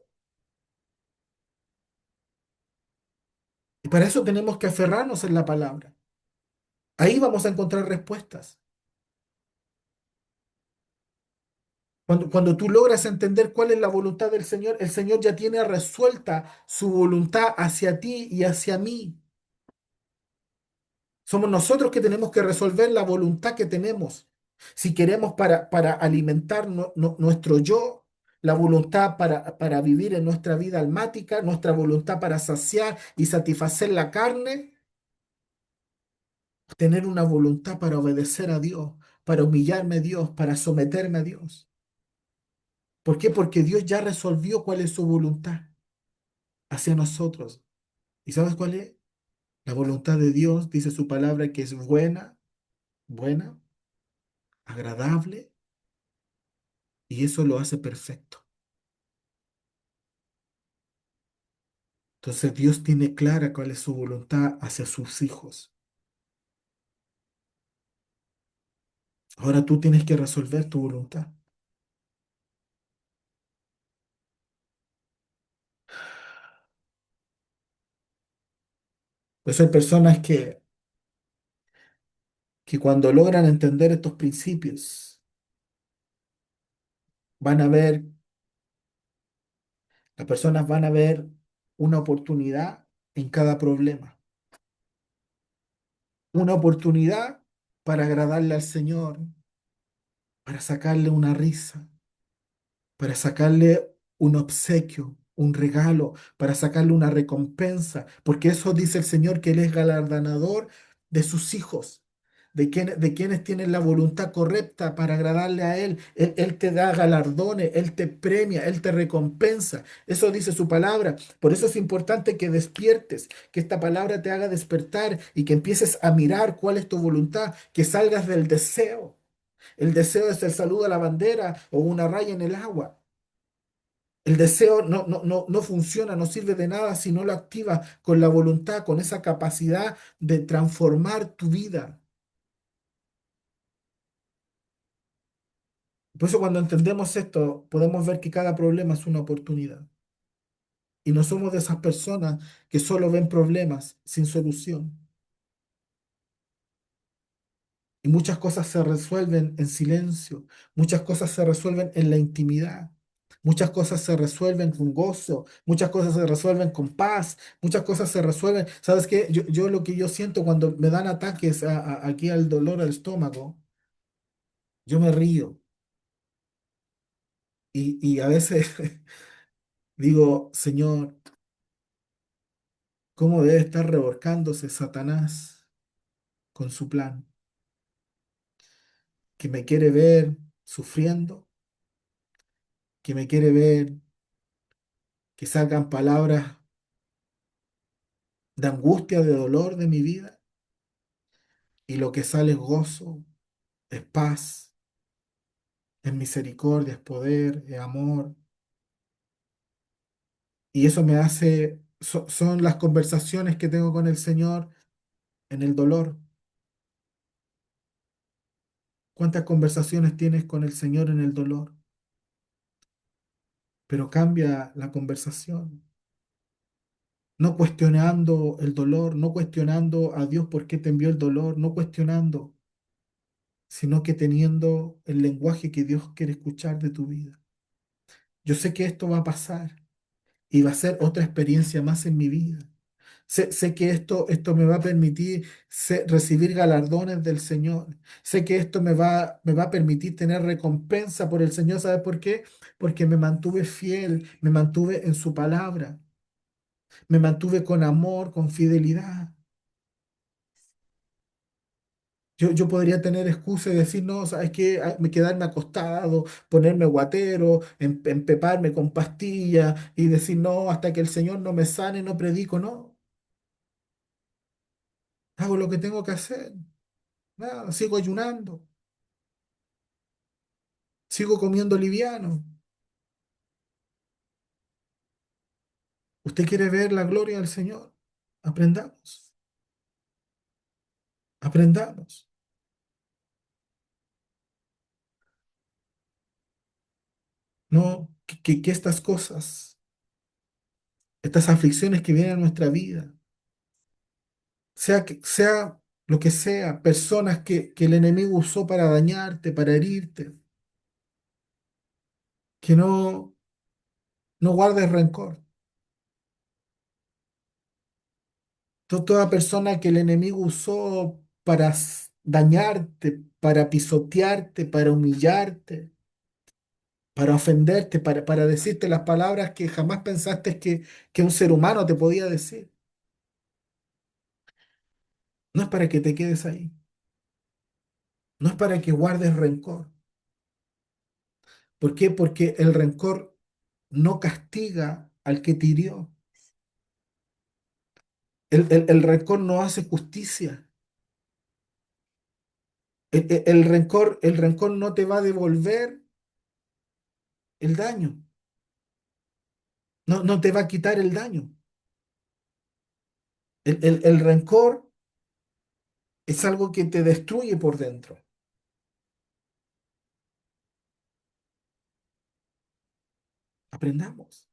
Speaker 1: Y para eso tenemos que aferrarnos en la palabra. Ahí vamos a encontrar respuestas. Cuando tú logras entender cuál es la voluntad del Señor, el Señor ya tiene resuelta su voluntad hacia ti y hacia mí. Somos nosotros que tenemos que resolver la voluntad que tenemos. Si queremos para alimentar nuestro yo, la voluntad para vivir en nuestra vida almática, nuestra voluntad para saciar y satisfacer la carne, tener una voluntad para obedecer a Dios, para humillarme a Dios, para someterme a Dios. ¿Por qué? Porque Dios ya resolvió cuál es su voluntad hacia nosotros. ¿Y sabes cuál es? La voluntad de Dios, dice su palabra, que es buena, buena, agradable, y eso lo hace perfecto. Entonces Dios tiene clara cuál es su voluntad hacia sus hijos. Ahora tú tienes que resolver tu voluntad. Pues hay personas que cuando logran entender estos principios, van a ver, las personas van a ver una oportunidad en cada problema. Una oportunidad para agradarle al Señor, para sacarle una risa, para sacarle un obsequio, un regalo, para sacarle una recompensa, porque eso dice el Señor, que Él es galardonador de sus hijos, de quienes tienen la voluntad correcta para agradarle a Él. Él te da galardones, Él te premia, Él te recompensa. Eso dice su palabra. Por eso es importante que despiertes, que esta palabra te haga despertar y que empieces a mirar cuál es tu voluntad, que salgas del deseo. El deseo es el saludo a la bandera o una raya en el agua. El deseo no funciona, no sirve de nada si no lo activas con la voluntad, con esa capacidad de transformar tu vida. Por eso cuando entendemos esto, podemos ver que cada problema es una oportunidad. Y no somos de esas personas que solo ven problemas sin solución. Y muchas cosas se resuelven en silencio, muchas cosas se resuelven en la intimidad, muchas cosas se resuelven con gozo, muchas cosas se resuelven con paz, muchas cosas se resuelven. ¿Sabes qué? Yo lo que yo siento cuando me dan ataques aquí al dolor al estómago, yo me río y a veces digo, Señor, ¿cómo debe estar revolcándose Satanás con su plan? Que me quiere ver sufriendo, que me quiere ver que salgan palabras de angustia, de dolor de mi vida, y lo que sale es gozo, es paz, es misericordia, es poder, es amor. Y eso me hace, son las conversaciones que tengo con el Señor en el dolor. ¿Cuántas conversaciones tienes con el Señor en el dolor? Pero cambia la conversación, no cuestionando el dolor, no cuestionando a Dios por qué te envió el dolor, no cuestionando, sino que teniendo el lenguaje que Dios quiere escuchar de tu vida. Yo sé que esto va a pasar y va a ser otra experiencia más en mi vida. Sé que esto me va a permitir recibir galardones del Señor. Sé que esto me va a permitir tener recompensa por el Señor. ¿Sabes por qué? Porque me mantuve fiel, me mantuve en su palabra, me mantuve con amor, con fidelidad. Yo podría tener excusa y decir, no, ¿sabes qué? Me quedarme acostado, ponerme guatero, empeparme con pastillas y decir, no, hasta que el Señor no me sane, no predico, no. Hago lo que tengo que hacer. Nada, sigo ayunando, sigo comiendo liviano. ¿Usted quiere ver la gloria del Señor? Aprendamos, aprendamos. No, que estas cosas, estas aflicciones que vienen a nuestra vida, sea lo que sea, personas que el enemigo usó para dañarte, para herirte, que no guardes rencor. Toda persona que el enemigo usó para dañarte, para pisotearte, para humillarte, para ofenderte, para decirte las palabras que jamás pensaste que un ser humano te podía decir. No es para que te quedes ahí, no es para que guardes rencor. ¿Por qué? Porque el rencor no castiga al que te hirió. El rencor no hace justicia. El rencor no te va a devolver el daño, no te va a quitar el daño. El rencor es algo que te destruye por dentro. Aprendamos,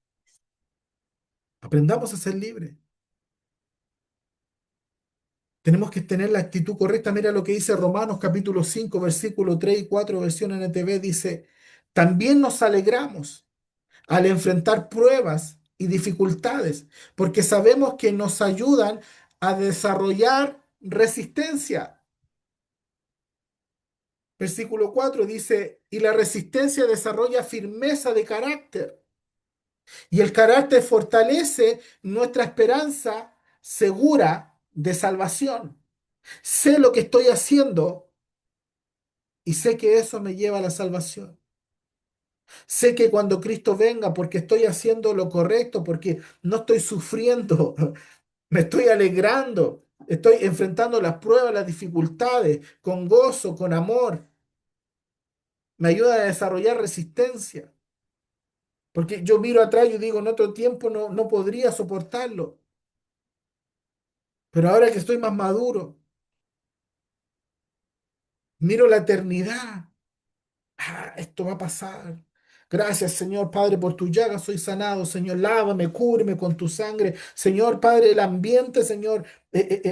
Speaker 1: aprendamos a ser libres. Tenemos que tener la actitud correcta. Mira lo que dice Romanos capítulo 5 versículo 3 y 4 versión NTV, dice, también nos alegramos al enfrentar pruebas y dificultades, porque sabemos que nos ayudan a desarrollar resistencia. Versículo 4 dice, y la resistencia desarrolla firmeza de carácter, y el carácter fortalece nuestra esperanza segura de salvación. Sé lo que estoy haciendo y sé que eso me lleva a la salvación. Sé que cuando Cristo venga, porque estoy haciendo lo correcto, porque no estoy sufriendo, me estoy alegrando, estoy enfrentando las pruebas, las dificultades, con gozo, con amor, me ayuda a desarrollar resistencia. Porque yo miro atrás y digo, en otro tiempo no podría soportarlo. Pero ahora que estoy más maduro, miro la eternidad. Esto va a pasar. Gracias, Señor Padre, por tu llaga soy sanado. Señor, lávame, cúbreme con tu sangre. Señor Padre, el ambiente, Señor,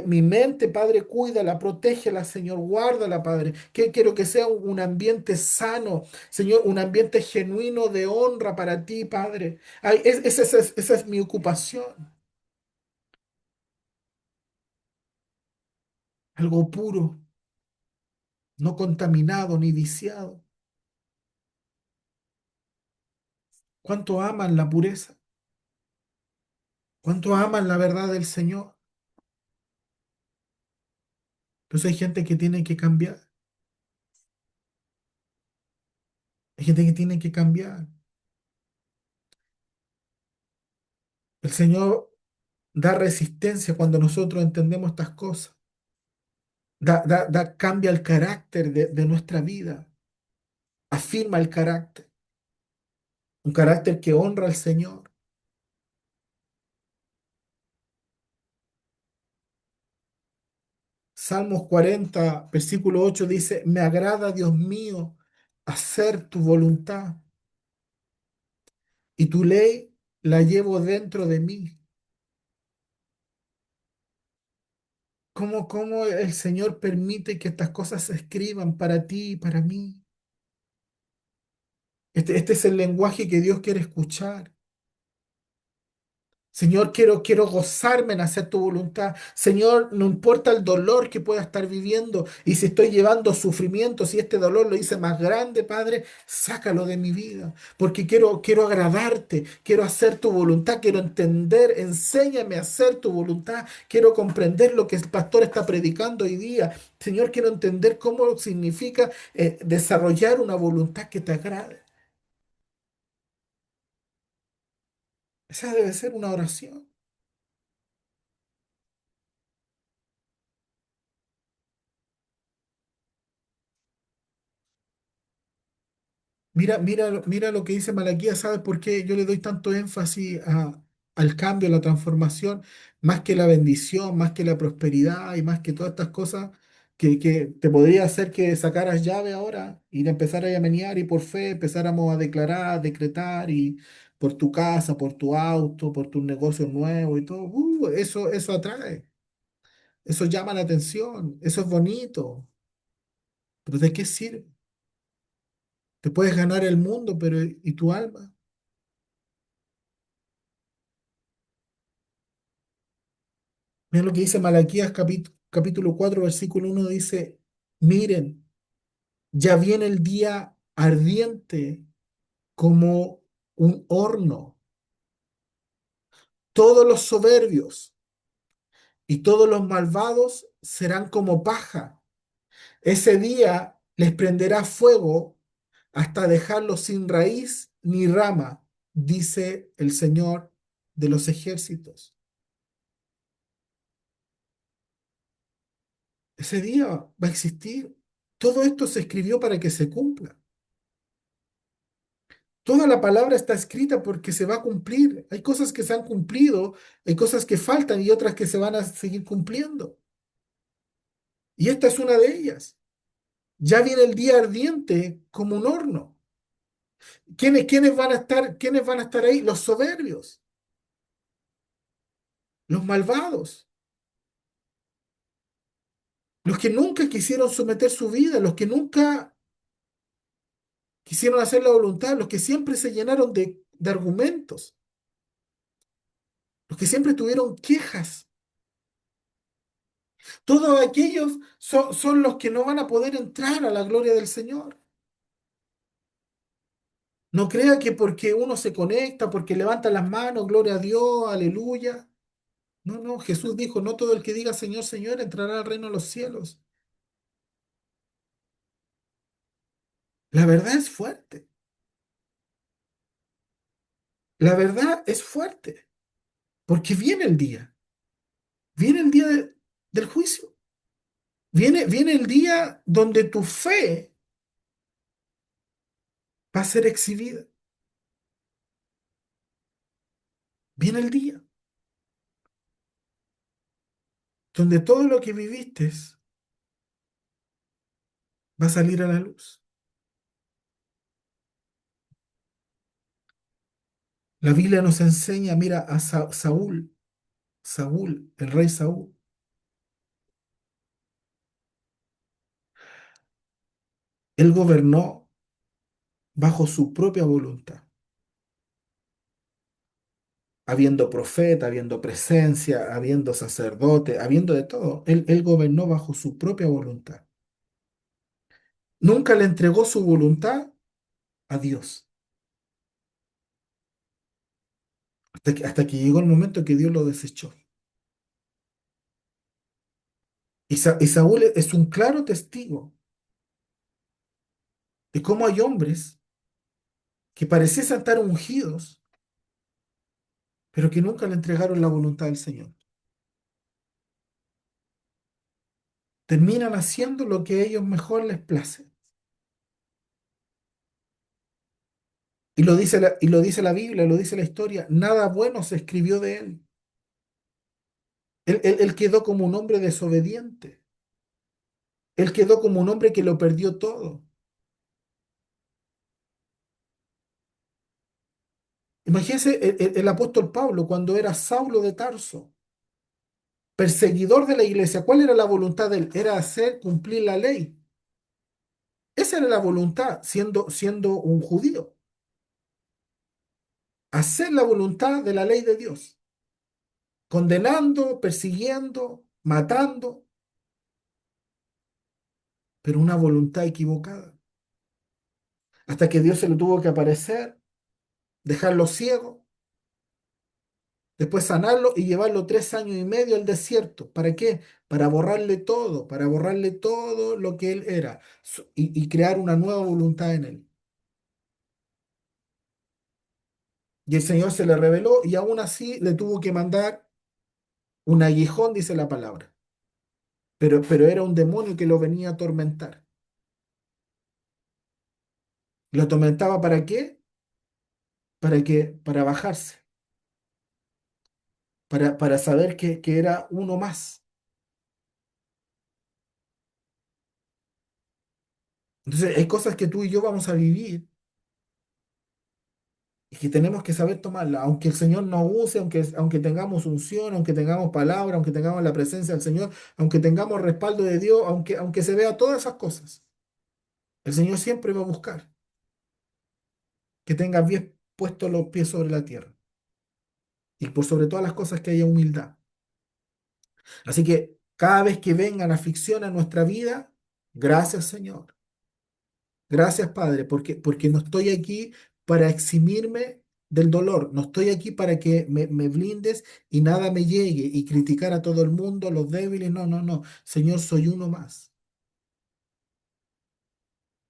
Speaker 1: mi mente, Padre, cuídala, protégela, Señor, guárdala, Padre. Que quiero que sea un ambiente sano, Señor, un ambiente genuino de honra para ti, Padre. Ay, esa es mi ocupación. Algo puro, no contaminado ni viciado. ¿Cuánto aman la pureza? ¿Cuánto aman la verdad del Señor? Pues hay gente que tiene que cambiar. Hay gente que tiene que cambiar. El Señor da resistencia cuando nosotros entendemos estas cosas. Cambia el carácter de nuestra vida. Afirma el carácter. Un carácter que honra al Señor. Salmos 40 versículo 8 dice, me agrada, Dios mío, hacer tu voluntad y tu ley la llevo dentro de mí. ¿Cómo el Señor permite que estas cosas se escriban para ti y para mí? Este es el lenguaje que Dios quiere escuchar. Señor, quiero gozarme en hacer tu voluntad. Señor, no importa el dolor que pueda estar viviendo y si estoy llevando sufrimiento, si este dolor lo hice más grande, Padre, sácalo de mi vida. Porque quiero agradarte, quiero hacer tu voluntad, quiero entender, enséñame a hacer tu voluntad. Quiero comprender lo que el pastor está predicando hoy día. Señor, quiero entender cómo significa desarrollar una voluntad que te agrade. Esa debe ser una oración. Mira lo que dice Malaquías, ¿sabes por qué yo le doy tanto énfasis al cambio, a la transformación, más que la bendición, más que la prosperidad y más que todas estas cosas que te podría hacer que sacaras llave ahora y empezaras a menear y por fe empezáramos a declarar, a decretar y por tu casa, por tu auto, por tus negocios nuevos y todo, eso atrae. eso llama la atención, eso es bonito, pero ¿de qué sirve? Te puedes ganar el mundo, pero ¿y tu alma? Mira lo que dice Malaquías capítulo 4 versículo 1 dice, miren, ya viene el día ardiente como un horno. Todos los soberbios y todos los malvados serán como paja. Ese día les prenderá fuego hasta dejarlos sin raíz ni rama, dice el Señor de los ejércitos. Ese día va a existir. Todo esto se escribió para que se cumpla. Toda la palabra está escrita porque se va a cumplir. Hay cosas que se han cumplido, hay cosas que faltan y otras que se van a seguir cumpliendo. Y esta es una de ellas. Ya viene el día ardiente como un horno. ¿Quiénes van a estar ahí? Los soberbios, los malvados, los que nunca quisieron someter su vida, los que nunca quisieron hacer la voluntad, los que siempre se llenaron de argumentos, los que siempre tuvieron quejas. Todos aquellos son los que no van a poder entrar a la gloria del Señor. No crea que porque uno se conecta, porque levanta las manos, gloria a Dios, aleluya. No, no, Jesús dijo, no todo el que diga Señor, Señor entrará al reino de los cielos. La verdad es fuerte. La verdad es fuerte, porque viene el día del juicio, viene el día donde tu fe va a ser exhibida, viene el día donde todo lo que viviste va a salir a la luz. La Biblia nos enseña, mira, a Saúl, el rey Saúl, él gobernó bajo su propia voluntad, habiendo profeta, habiendo presencia, habiendo sacerdote, habiendo de todo. Él gobernó bajo su propia voluntad. Nunca le entregó su voluntad a Dios, hasta que llegó el momento que Dios lo desechó. Y Saúl es un claro testigo de cómo hay hombres que pareciesen estar ungidos, pero que nunca le entregaron la voluntad del Señor. Terminan haciendo lo que a ellos mejor les place. Y lo dice la Biblia, lo dice la historia, nada bueno se escribió de él. Él quedó como un hombre desobediente. Él quedó como un hombre que lo perdió todo. Imagínense el apóstol Pablo cuando era Saulo de Tarso, perseguidor de la iglesia. ¿Cuál era la voluntad de él? Era hacer cumplir la ley. Esa era la voluntad, siendo un judío. Hacer la voluntad de la ley de Dios. Condenando, persiguiendo, matando, pero una voluntad equivocada. Hasta que Dios se le tuvo que aparecer, dejarlo ciego, después sanarlo y llevarlo 3 años y medio al desierto. ¿Para qué? Para borrarle todo lo que él era y crear una nueva voluntad en él. Y el Señor se le reveló y aún así le tuvo que mandar un aguijón, dice la palabra. Pero era un demonio que lo venía a atormentar. ¿Lo atormentaba para qué? Para bajarse, para saber que era uno más. Entonces hay cosas que tú y yo vamos a vivir y que tenemos que saber tomarla, aunque el Señor nos use, aunque tengamos unción, aunque tengamos palabra, aunque tengamos la presencia del Señor, aunque tengamos respaldo de Dios, aunque se vea todas esas cosas. El Señor siempre va a buscar que tengas bien puestos los pies sobre la tierra y por sobre todas las cosas que haya humildad. Así que cada vez que vengan aflicciones a nuestra vida, gracias Señor, gracias Padre, porque no estoy aquí para eximirme del dolor, no estoy aquí para que me blindes y nada me llegue y criticar a todo el mundo, a los débiles, no, no, no. Señor, soy uno más.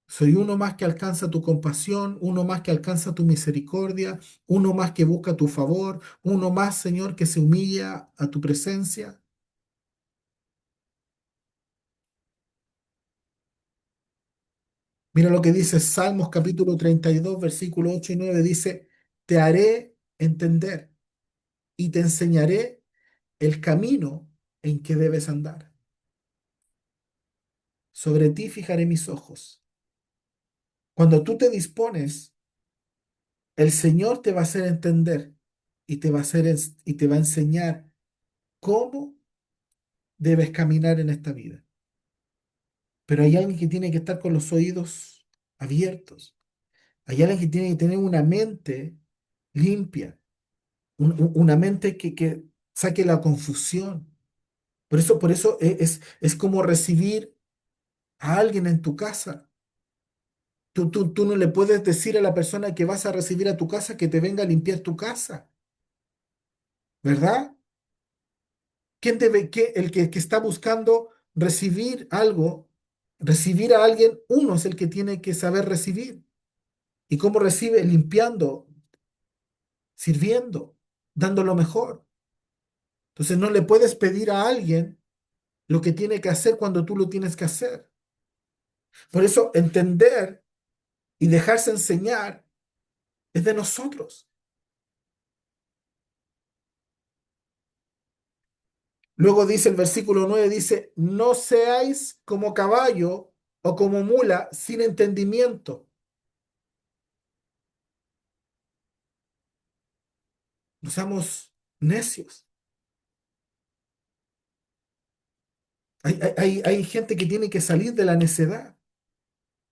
Speaker 1: Soy uno más que alcanza tu compasión, uno más que alcanza tu misericordia, uno más que busca tu favor, uno más, Señor, que se humilla a tu presencia. Mira lo que dice Salmos capítulo 32 versículo 8 y 9 dice, te haré entender y te enseñaré el camino en que debes andar. Sobre ti fijaré mis ojos. Cuando tú te dispones, el Señor te va a hacer entender y te va a y te va a enseñar cómo debes caminar en esta vida. Pero hay alguien que tiene que estar con los oídos abiertos. Hay alguien que tiene que tener una mente limpia, una mente que saque la confusión. Por eso es como recibir a alguien en tu casa. Tú no le puedes decir a la persona que vas a recibir a tu casa que te venga a limpiar tu casa, ¿verdad? El que está buscando recibir algo, recibir a alguien, uno es el que tiene que saber recibir. ¿Y cómo recibe? Limpiando, sirviendo, dando lo mejor. Entonces no le puedes pedir a alguien lo que tiene que hacer cuando tú lo tienes que hacer. Por eso entender y dejarse enseñar es de nosotros. Luego dice el versículo 9 dice, no seáis como caballo o como mula sin entendimiento. No seamos necios. Hay gente que tiene que salir de la necedad.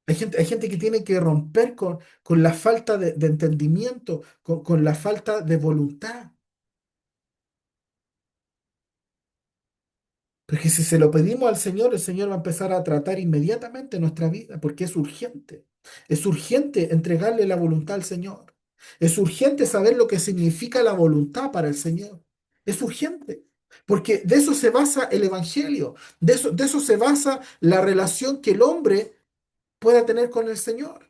Speaker 1: Hay gente que tiene que romper con la falta de entendimiento, con la falta de voluntad. Porque si se lo pedimos al Señor, el Señor va a empezar a tratar inmediatamente nuestra vida, porque es urgente. Es urgente entregarle la voluntad al Señor. Es urgente saber lo que significa la voluntad para el Señor. Es urgente. Porque de eso se basa el Evangelio. De eso se basa la relación que el hombre pueda tener con el Señor.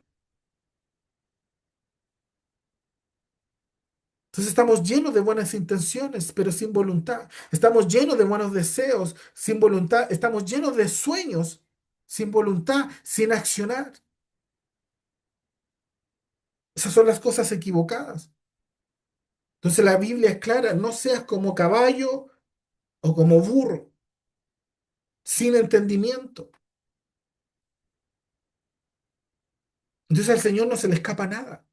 Speaker 1: Entonces estamos llenos de buenas intenciones, pero sin voluntad. Estamos llenos de buenos deseos, sin voluntad. Estamos llenos de sueños, sin voluntad, sin accionar. Esas son las cosas equivocadas. Entonces la Biblia es clara, no seas como caballo o como burro, sin entendimiento. Entonces al Señor no se le escapa nada.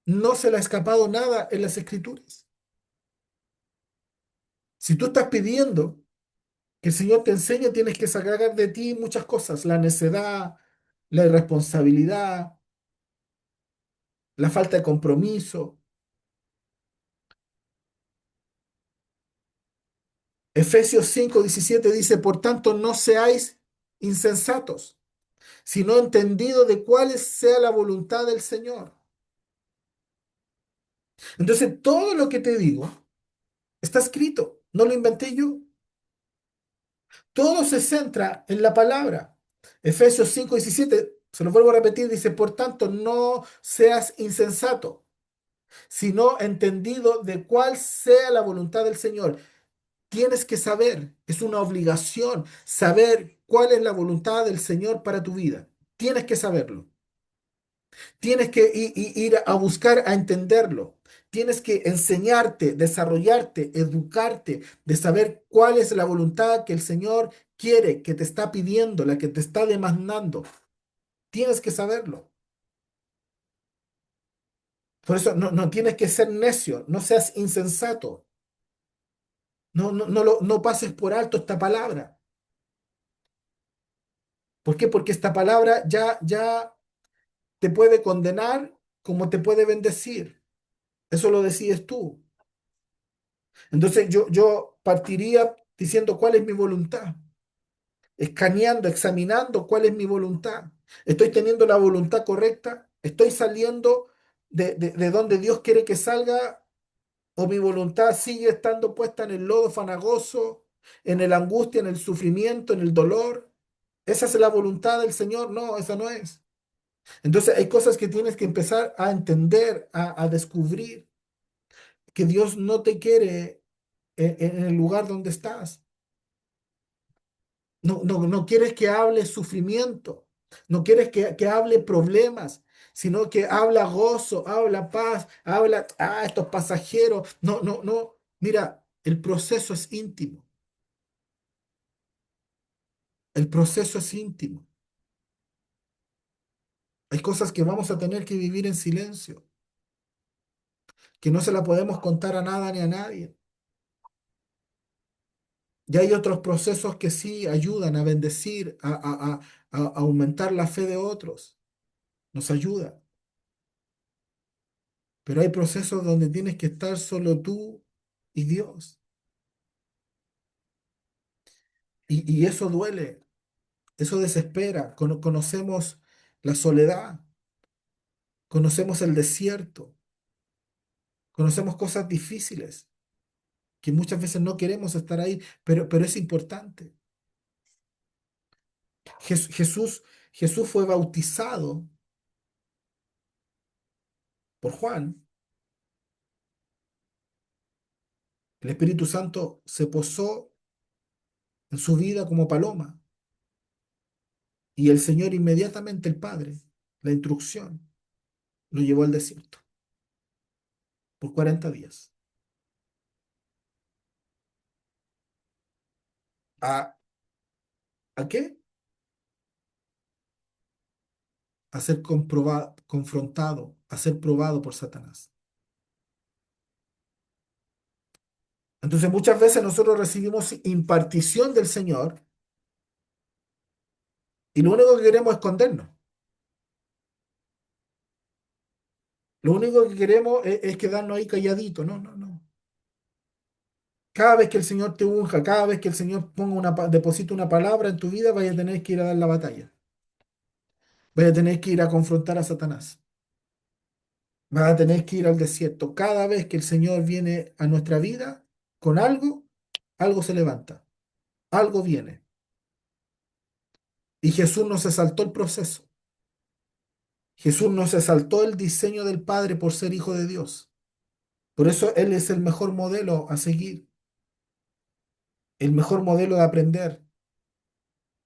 Speaker 1: No se le ha escapado nada en las Escrituras. Si tú estás pidiendo que el Señor te enseñe, tienes que sacar de ti muchas cosas, la necedad, la irresponsabilidad, la falta de compromiso. Efesios 5:17 dice, por tanto, no seáis insensatos, sino entendido de cuál sea la voluntad del Señor. Entonces, todo lo que te digo está escrito, no lo inventé yo. Todo se centra en la palabra. Efesios 5:17, se lo vuelvo a repetir, dice, por tanto, no seas insensato, sino entendido de cuál sea la voluntad del Señor. Tienes que saber, es una obligación, saber cuál es la voluntad del Señor para tu vida. Tienes que saberlo. Tienes que ir a buscar a entenderlo. Tienes que enseñarte, desarrollarte, educarte, de saber cuál es la voluntad que el Señor quiere, que te está pidiendo, la que te está demandando. Tienes que saberlo. Por eso no tienes que ser necio, no seas insensato, no pases por alto esta palabra. ¿Por qué? Porque esta palabra ya te puede condenar como te puede bendecir. Eso lo decides tú. Entonces yo partiría diciendo cuál es mi voluntad, escaneando, examinando cuál es mi voluntad. ¿Estoy teniendo la voluntad correcta? ¿Estoy saliendo de donde Dios quiere que salga? ¿O mi voluntad sigue estando puesta en el lodo fanagoso, en la angustia, en el sufrimiento, en el dolor? ¿Esa es la voluntad del Señor? No, esa no es. Entonces hay cosas que tienes que empezar a entender, a descubrir, que Dios no te quiere en el lugar donde estás. No quieres que hable sufrimiento, no quieres que hable problemas, sino que habla gozo, habla paz, habla, estos pasajeros. No. Mira, el proceso es íntimo, el proceso es íntimo. Hay cosas que vamos a tener que vivir en silencio, que no se la podemos contar a nada ni a nadie. Y hay otros procesos que sí ayudan a bendecir, a aumentar la fe de otros, nos ayuda. Pero hay procesos donde tienes que estar solo tú y Dios. Y eso duele, eso desespera. Conocemos la soledad, conocemos el desierto, conocemos cosas difíciles que muchas veces no queremos estar ahí, pero es importante. Jesús, Jesús fue bautizado por Juan. El Espíritu Santo se posó en su vida como paloma y el Señor inmediatamente, el Padre, la instrucción, lo llevó al desierto por 40 días. ¿A, a qué? A ser comprobado, confrontado, a ser probado por Satanás. Entonces muchas veces nosotros recibimos impartición del Señor y lo único que queremos es escondernos. Lo único que queremos es quedarnos ahí calladitos. No. Cada vez que el Señor te unja, cada vez que el Señor ponga deposite una palabra en tu vida, vaya a tener que ir a dar la batalla. Vaya a tener que ir a confrontar a Satanás. Vas a tener que ir al desierto. Cada vez que el Señor viene a nuestra vida con algo, algo se levanta, algo viene. Y Jesús no se saltó el proceso. Jesús no se saltó el diseño del Padre por ser hijo de Dios. Por eso Él es el mejor modelo a seguir, el mejor modelo de aprender.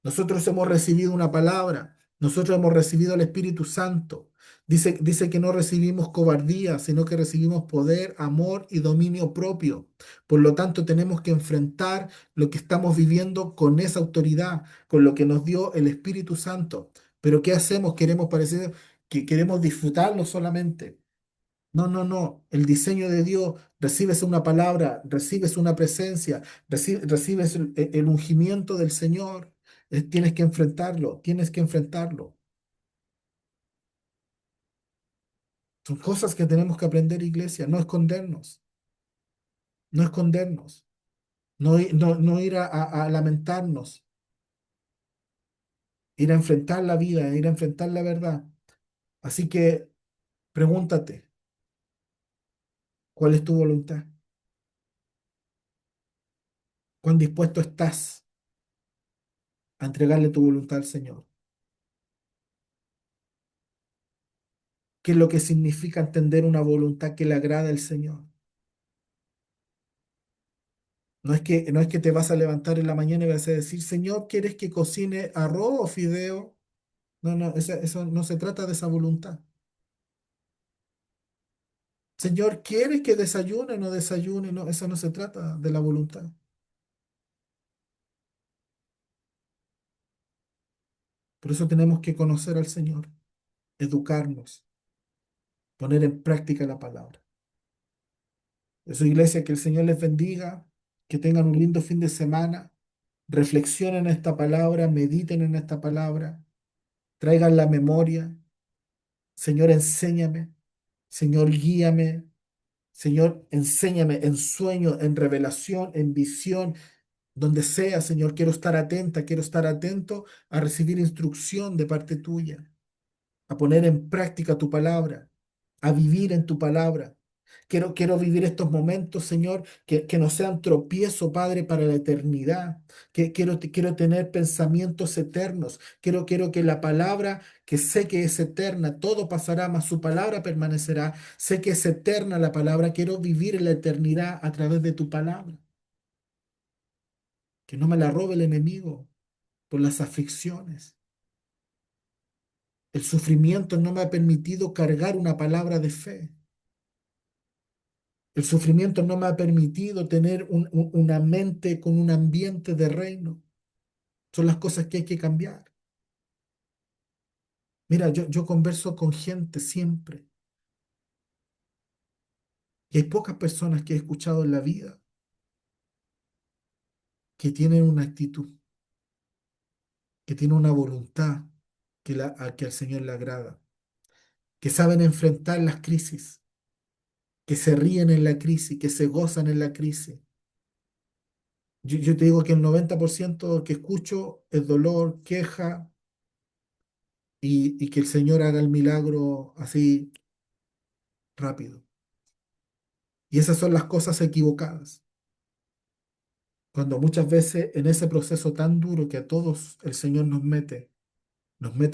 Speaker 1: Nosotros hemos recibido una palabra, nosotros hemos recibido el Espíritu Santo. Dice que no recibimos cobardía, sino que recibimos poder, amor y dominio propio. Por lo tanto, tenemos que enfrentar lo que estamos viviendo con esa autoridad, con lo que nos dio el Espíritu Santo. Pero ¿qué hacemos? Queremos parecer que queremos disfrutarlo solamente. No. El diseño de Dios, recibes una palabra, recibes una presencia, recibes el ungimiento del Señor. Tienes que enfrentarlo, tienes que enfrentarlo. Son cosas que tenemos que aprender, iglesia, no escondernos, no escondernos, no ir a lamentarnos, ir a enfrentar la vida, ir a enfrentar la verdad. Así que pregúntate, ¿cuál es tu voluntad? ¿Cuán dispuesto estás a entregarle tu voluntad al Señor? ¿Qué es lo que significa entender una voluntad que le agrada al Señor? No es que te vas a levantar en la mañana y vas a decir, Señor, ¿quieres que cocine arroz o fideo? No, eso no se trata de esa voluntad. Señor, ¿quieres que desayune o no desayune? No, eso no se trata de la voluntad. Por eso tenemos que conocer al Señor, educarnos, poner en práctica la palabra. Eso, iglesia, que el Señor les bendiga, que tengan un lindo fin de semana, reflexionen en esta palabra, mediten en esta palabra, traigan la memoria. Señor, enséñame, Señor, guíame, Señor, enséñame en sueño, en revelación, en visión, donde sea, Señor, quiero estar atenta, quiero estar atento a recibir instrucción de parte tuya, a poner en práctica tu palabra, a vivir en tu palabra. Quiero vivir estos momentos, Señor, que no sean tropiezo, Padre, para la eternidad. Quiero tener pensamientos eternos. Quiero que la palabra, que sé que es eterna, todo pasará, mas su palabra permanecerá. Sé que es eterna la palabra. Quiero vivir en la eternidad a través de tu palabra. Que no me la robe el enemigo por las aflicciones. El sufrimiento no me ha permitido cargar una palabra de fe. El sufrimiento no me ha permitido tener una mente con un ambiente de reino. Son las cosas que hay que cambiar. Mira, yo converso con gente siempre y hay pocas personas que he escuchado en la vida que tienen una actitud, que tienen una voluntad que al Señor le agrada, que saben enfrentar las crisis, que se ríen en la crisis, que se gozan en la crisis. Yo te digo que el 90% que escucho es dolor, queja y que el Señor haga el milagro así rápido. Y esas son las cosas equivocadas. Cuando muchas veces en ese proceso tan duro que a todos el Señor nos mete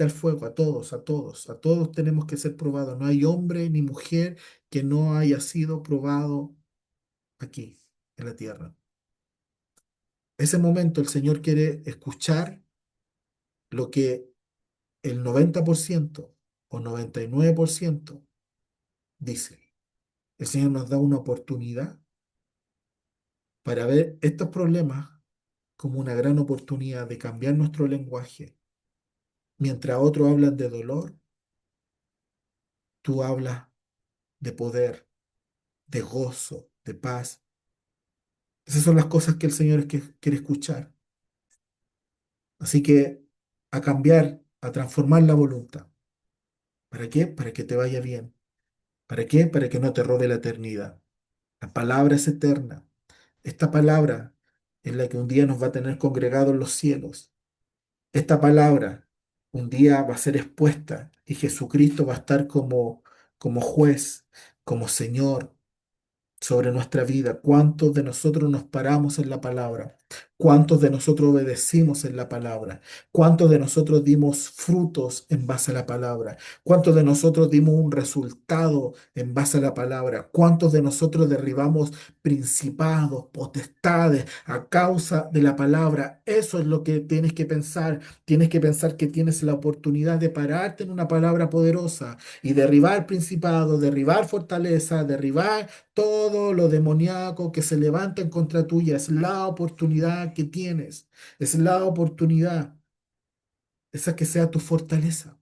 Speaker 1: al fuego, a todos, a todos, a todos tenemos que ser probados. No hay hombre ni mujer que no haya sido probado aquí, en la tierra. Ese momento el Señor quiere escuchar lo que el 90% o 99% dice. El Señor nos da una oportunidad para ver estos problemas como una gran oportunidad de cambiar nuestro lenguaje. Mientras otros hablan de dolor, tú hablas de poder, de gozo, de paz. Esas son las cosas que el Señor quiere escuchar. Así que a cambiar, a transformar la voluntad. ¿Para qué? Para que te vaya bien. ¿Para qué? Para que no te robe la eternidad. La palabra es eterna. Esta palabra es la que un día nos va a tener congregados en los cielos. Esta palabra un día va a ser expuesta y Jesucristo va a estar como juez, como Señor sobre nuestra vida. ¿Cuántos de nosotros nos paramos en la palabra? ¿Cuántos de nosotros obedecimos en la palabra? ¿Cuántos de nosotros dimos frutos en base a la palabra? ¿Cuántos de nosotros dimos un resultado en base a la palabra? ¿Cuántos de nosotros derribamos principados, potestades a causa de la palabra? Eso es lo que tienes que pensar. Tienes que pensar que tienes la oportunidad de pararte en una palabra poderosa y derribar principados, derribar fortaleza, derribar todo lo demoníaco que se levanta en contra tuya. Es la oportunidad que tienes. Es la oportunidad. Esa que sea tu fortaleza.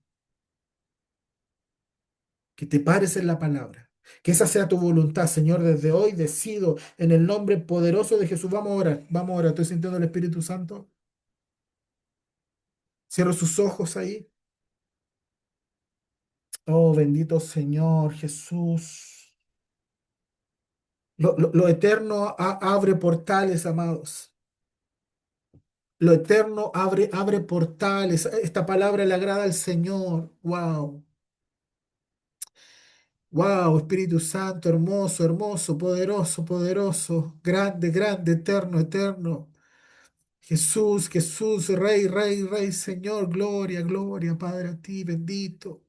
Speaker 1: Que te pares en la palabra. Que esa sea tu voluntad, Señor. Desde hoy decido en el nombre poderoso de Jesús. Vamos a orar. Vamos a orar. Estoy sintiendo el Espíritu Santo. Cierro sus ojos ahí. Oh, bendito Señor Jesús. Lo eterno abre portales, amados. Lo eterno abre portales. Esta palabra le agrada al Señor. Wow. Wow, Espíritu Santo, hermoso, hermoso, poderoso, poderoso, grande, grande, eterno, eterno. Jesús, Jesús, Rey, Rey, Rey, Señor, gloria, gloria, Padre, a ti, bendito.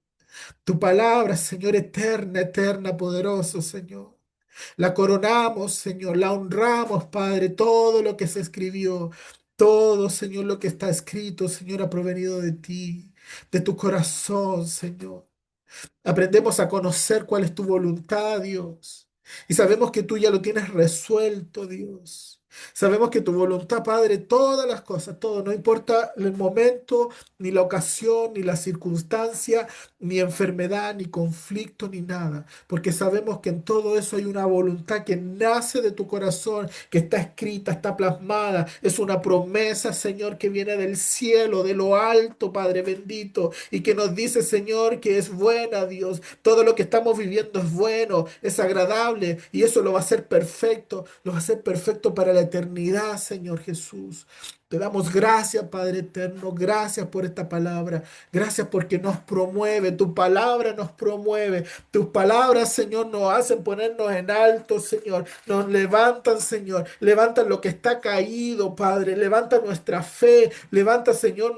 Speaker 1: Tu palabra, Señor, eterna, eterna, poderoso, Señor. La coronamos, Señor, la honramos, Padre, todo lo que se escribió, todo, Señor, lo que está escrito, Señor, ha provenido de ti, de tu corazón, Señor. Aprendemos a conocer cuál es tu voluntad, Dios. Y sabemos que tú ya lo tienes resuelto, Dios. Sabemos que tu voluntad, Padre, todas las cosas, todo, no importa el momento, ni la ocasión, ni la circunstancia, ni enfermedad, ni conflicto, ni nada, porque sabemos que en todo eso hay una voluntad que nace de tu corazón, que está escrita, está plasmada, es una promesa, Señor, que viene del cielo, de lo alto, Padre bendito, y que nos dice, Señor, que es buena, Dios, todo lo que estamos viviendo es bueno, es agradable, y eso lo va a hacer perfecto, lo va a hacer perfecto para la eternidad, Señor Jesús. Te damos gracias, Padre eterno, gracias por esta palabra, gracias porque nos promueve, tu palabra nos promueve, tus palabras, Señor, nos hacen ponernos en alto, Señor, nos levantan, Señor, levantan lo que está caído, Padre, levanta nuestra fe, levanta, Señor,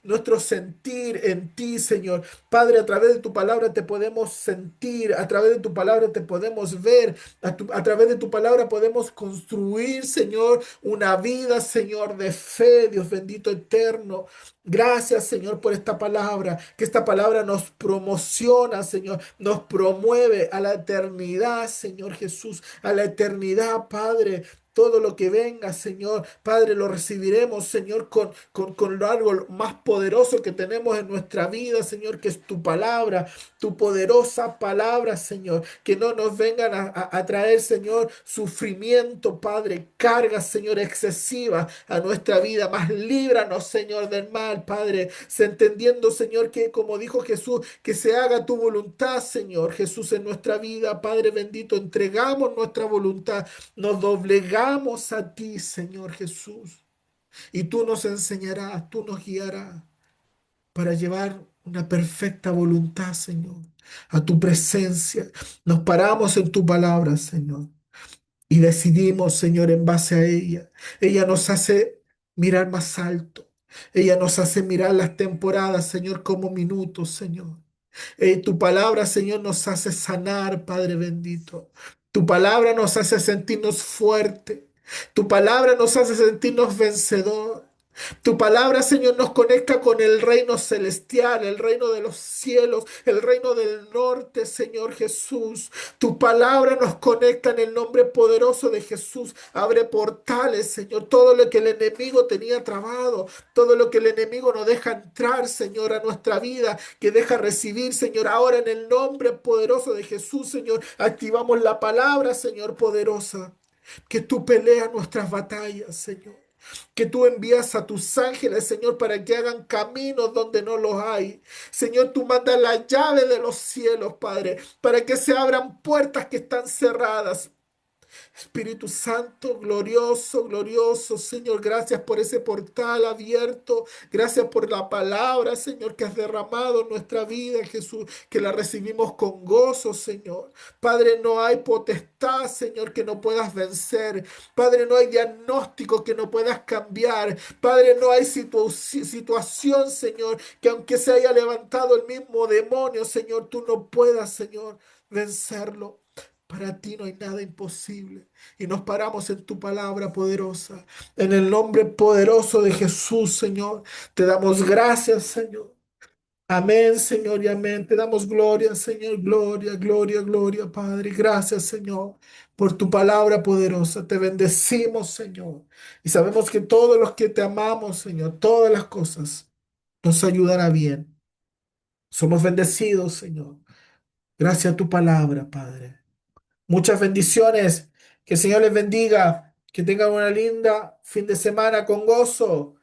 Speaker 1: nuestro sentir en ti, Señor. Padre, a través de tu palabra te podemos sentir, a través de tu palabra te podemos ver, a través de tu palabra podemos construir, Señor, una vida, Señor, de fe, Dios bendito eterno. Gracias, Señor, por esta palabra, que esta palabra nos promociona, Señor, nos promueve a la eternidad, Señor Jesús, a la eternidad, Padre. Todo lo que venga, Señor, Padre, lo recibiremos, Señor, con algo más poderoso que tenemos en nuestra vida, Señor, que es tu palabra, tu poderosa palabra, Señor. Que no nos vengan a traer, Señor, sufrimiento, Padre, cargas, Señor, excesivas a nuestra vida. Más líbranos, Señor, del mal, Padre. Entendiendo, Señor, que como dijo Jesús, que se haga tu voluntad, Señor Jesús, en nuestra vida, Padre bendito. Entregamos nuestra voluntad, nos doblegamos a ti, Señor Jesús. Y tú nos enseñarás, tú nos guiarás para llevar una perfecta voluntad, Señor, a tu presencia. Nos paramos en tu palabra, Señor, y decidimos, Señor, en base a ella. Ella nos hace mirar más alto. Ella nos hace mirar las temporadas, Señor, como minutos, Señor. Tu palabra, Señor, nos hace sanar, Padre bendito. Tu palabra nos hace sentirnos fuerte. Tu palabra nos hace sentirnos vencedor. Tu palabra, Señor, nos conecta con el reino celestial, el reino de los cielos, el reino del norte, Señor Jesús. Tu palabra nos conecta en el nombre poderoso de Jesús. Abre portales, Señor. Todo lo que el enemigo tenía trabado, todo lo que el enemigo no deja entrar, Señor, a nuestra vida, que deja recibir, Señor. Ahora en el nombre poderoso de Jesús, Señor, activamos la palabra, Señor, poderosa. Que tú peleas nuestras batallas, Señor. Que tú envías a tus ángeles, Señor, para que hagan caminos donde no los hay. Señor, tú mandas la llave de los cielos, Padre, para que se abran puertas que están cerradas. Espíritu Santo, glorioso, glorioso, Señor, gracias por ese portal abierto, gracias por la palabra, Señor, que has derramado en nuestra vida, Jesús, que la recibimos con gozo, Señor. Padre, no hay potestad, Señor, que no puedas vencer. Padre, no hay diagnóstico que no puedas cambiar. Padre, no hay situación, Señor, que aunque se haya levantado el mismo demonio, Señor, tú no puedas, Señor, vencerlo. Para ti no hay nada imposible. Y nos paramos en tu palabra poderosa. En el nombre poderoso de Jesús, Señor. Te damos gracias, Señor. Amén, Señor, y amén. Te damos gloria, Señor. Gloria, gloria, gloria, Padre. Gracias, Señor, por tu palabra poderosa. Te bendecimos, Señor. Y sabemos que todos los que te amamos, Señor, todas las cosas nos ayudará bien. Somos bendecidos, Señor. Gracias a tu palabra, Padre. Muchas bendiciones. Que el Señor les bendiga. Que tengan una linda fin de semana con gozo,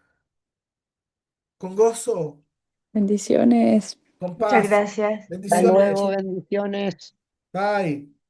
Speaker 2: Bendiciones.
Speaker 1: con
Speaker 3: Muchas
Speaker 1: paz.
Speaker 3: gracias.
Speaker 4: Hasta
Speaker 1: Bendiciones.
Speaker 4: luego, bendiciones.
Speaker 1: Bye.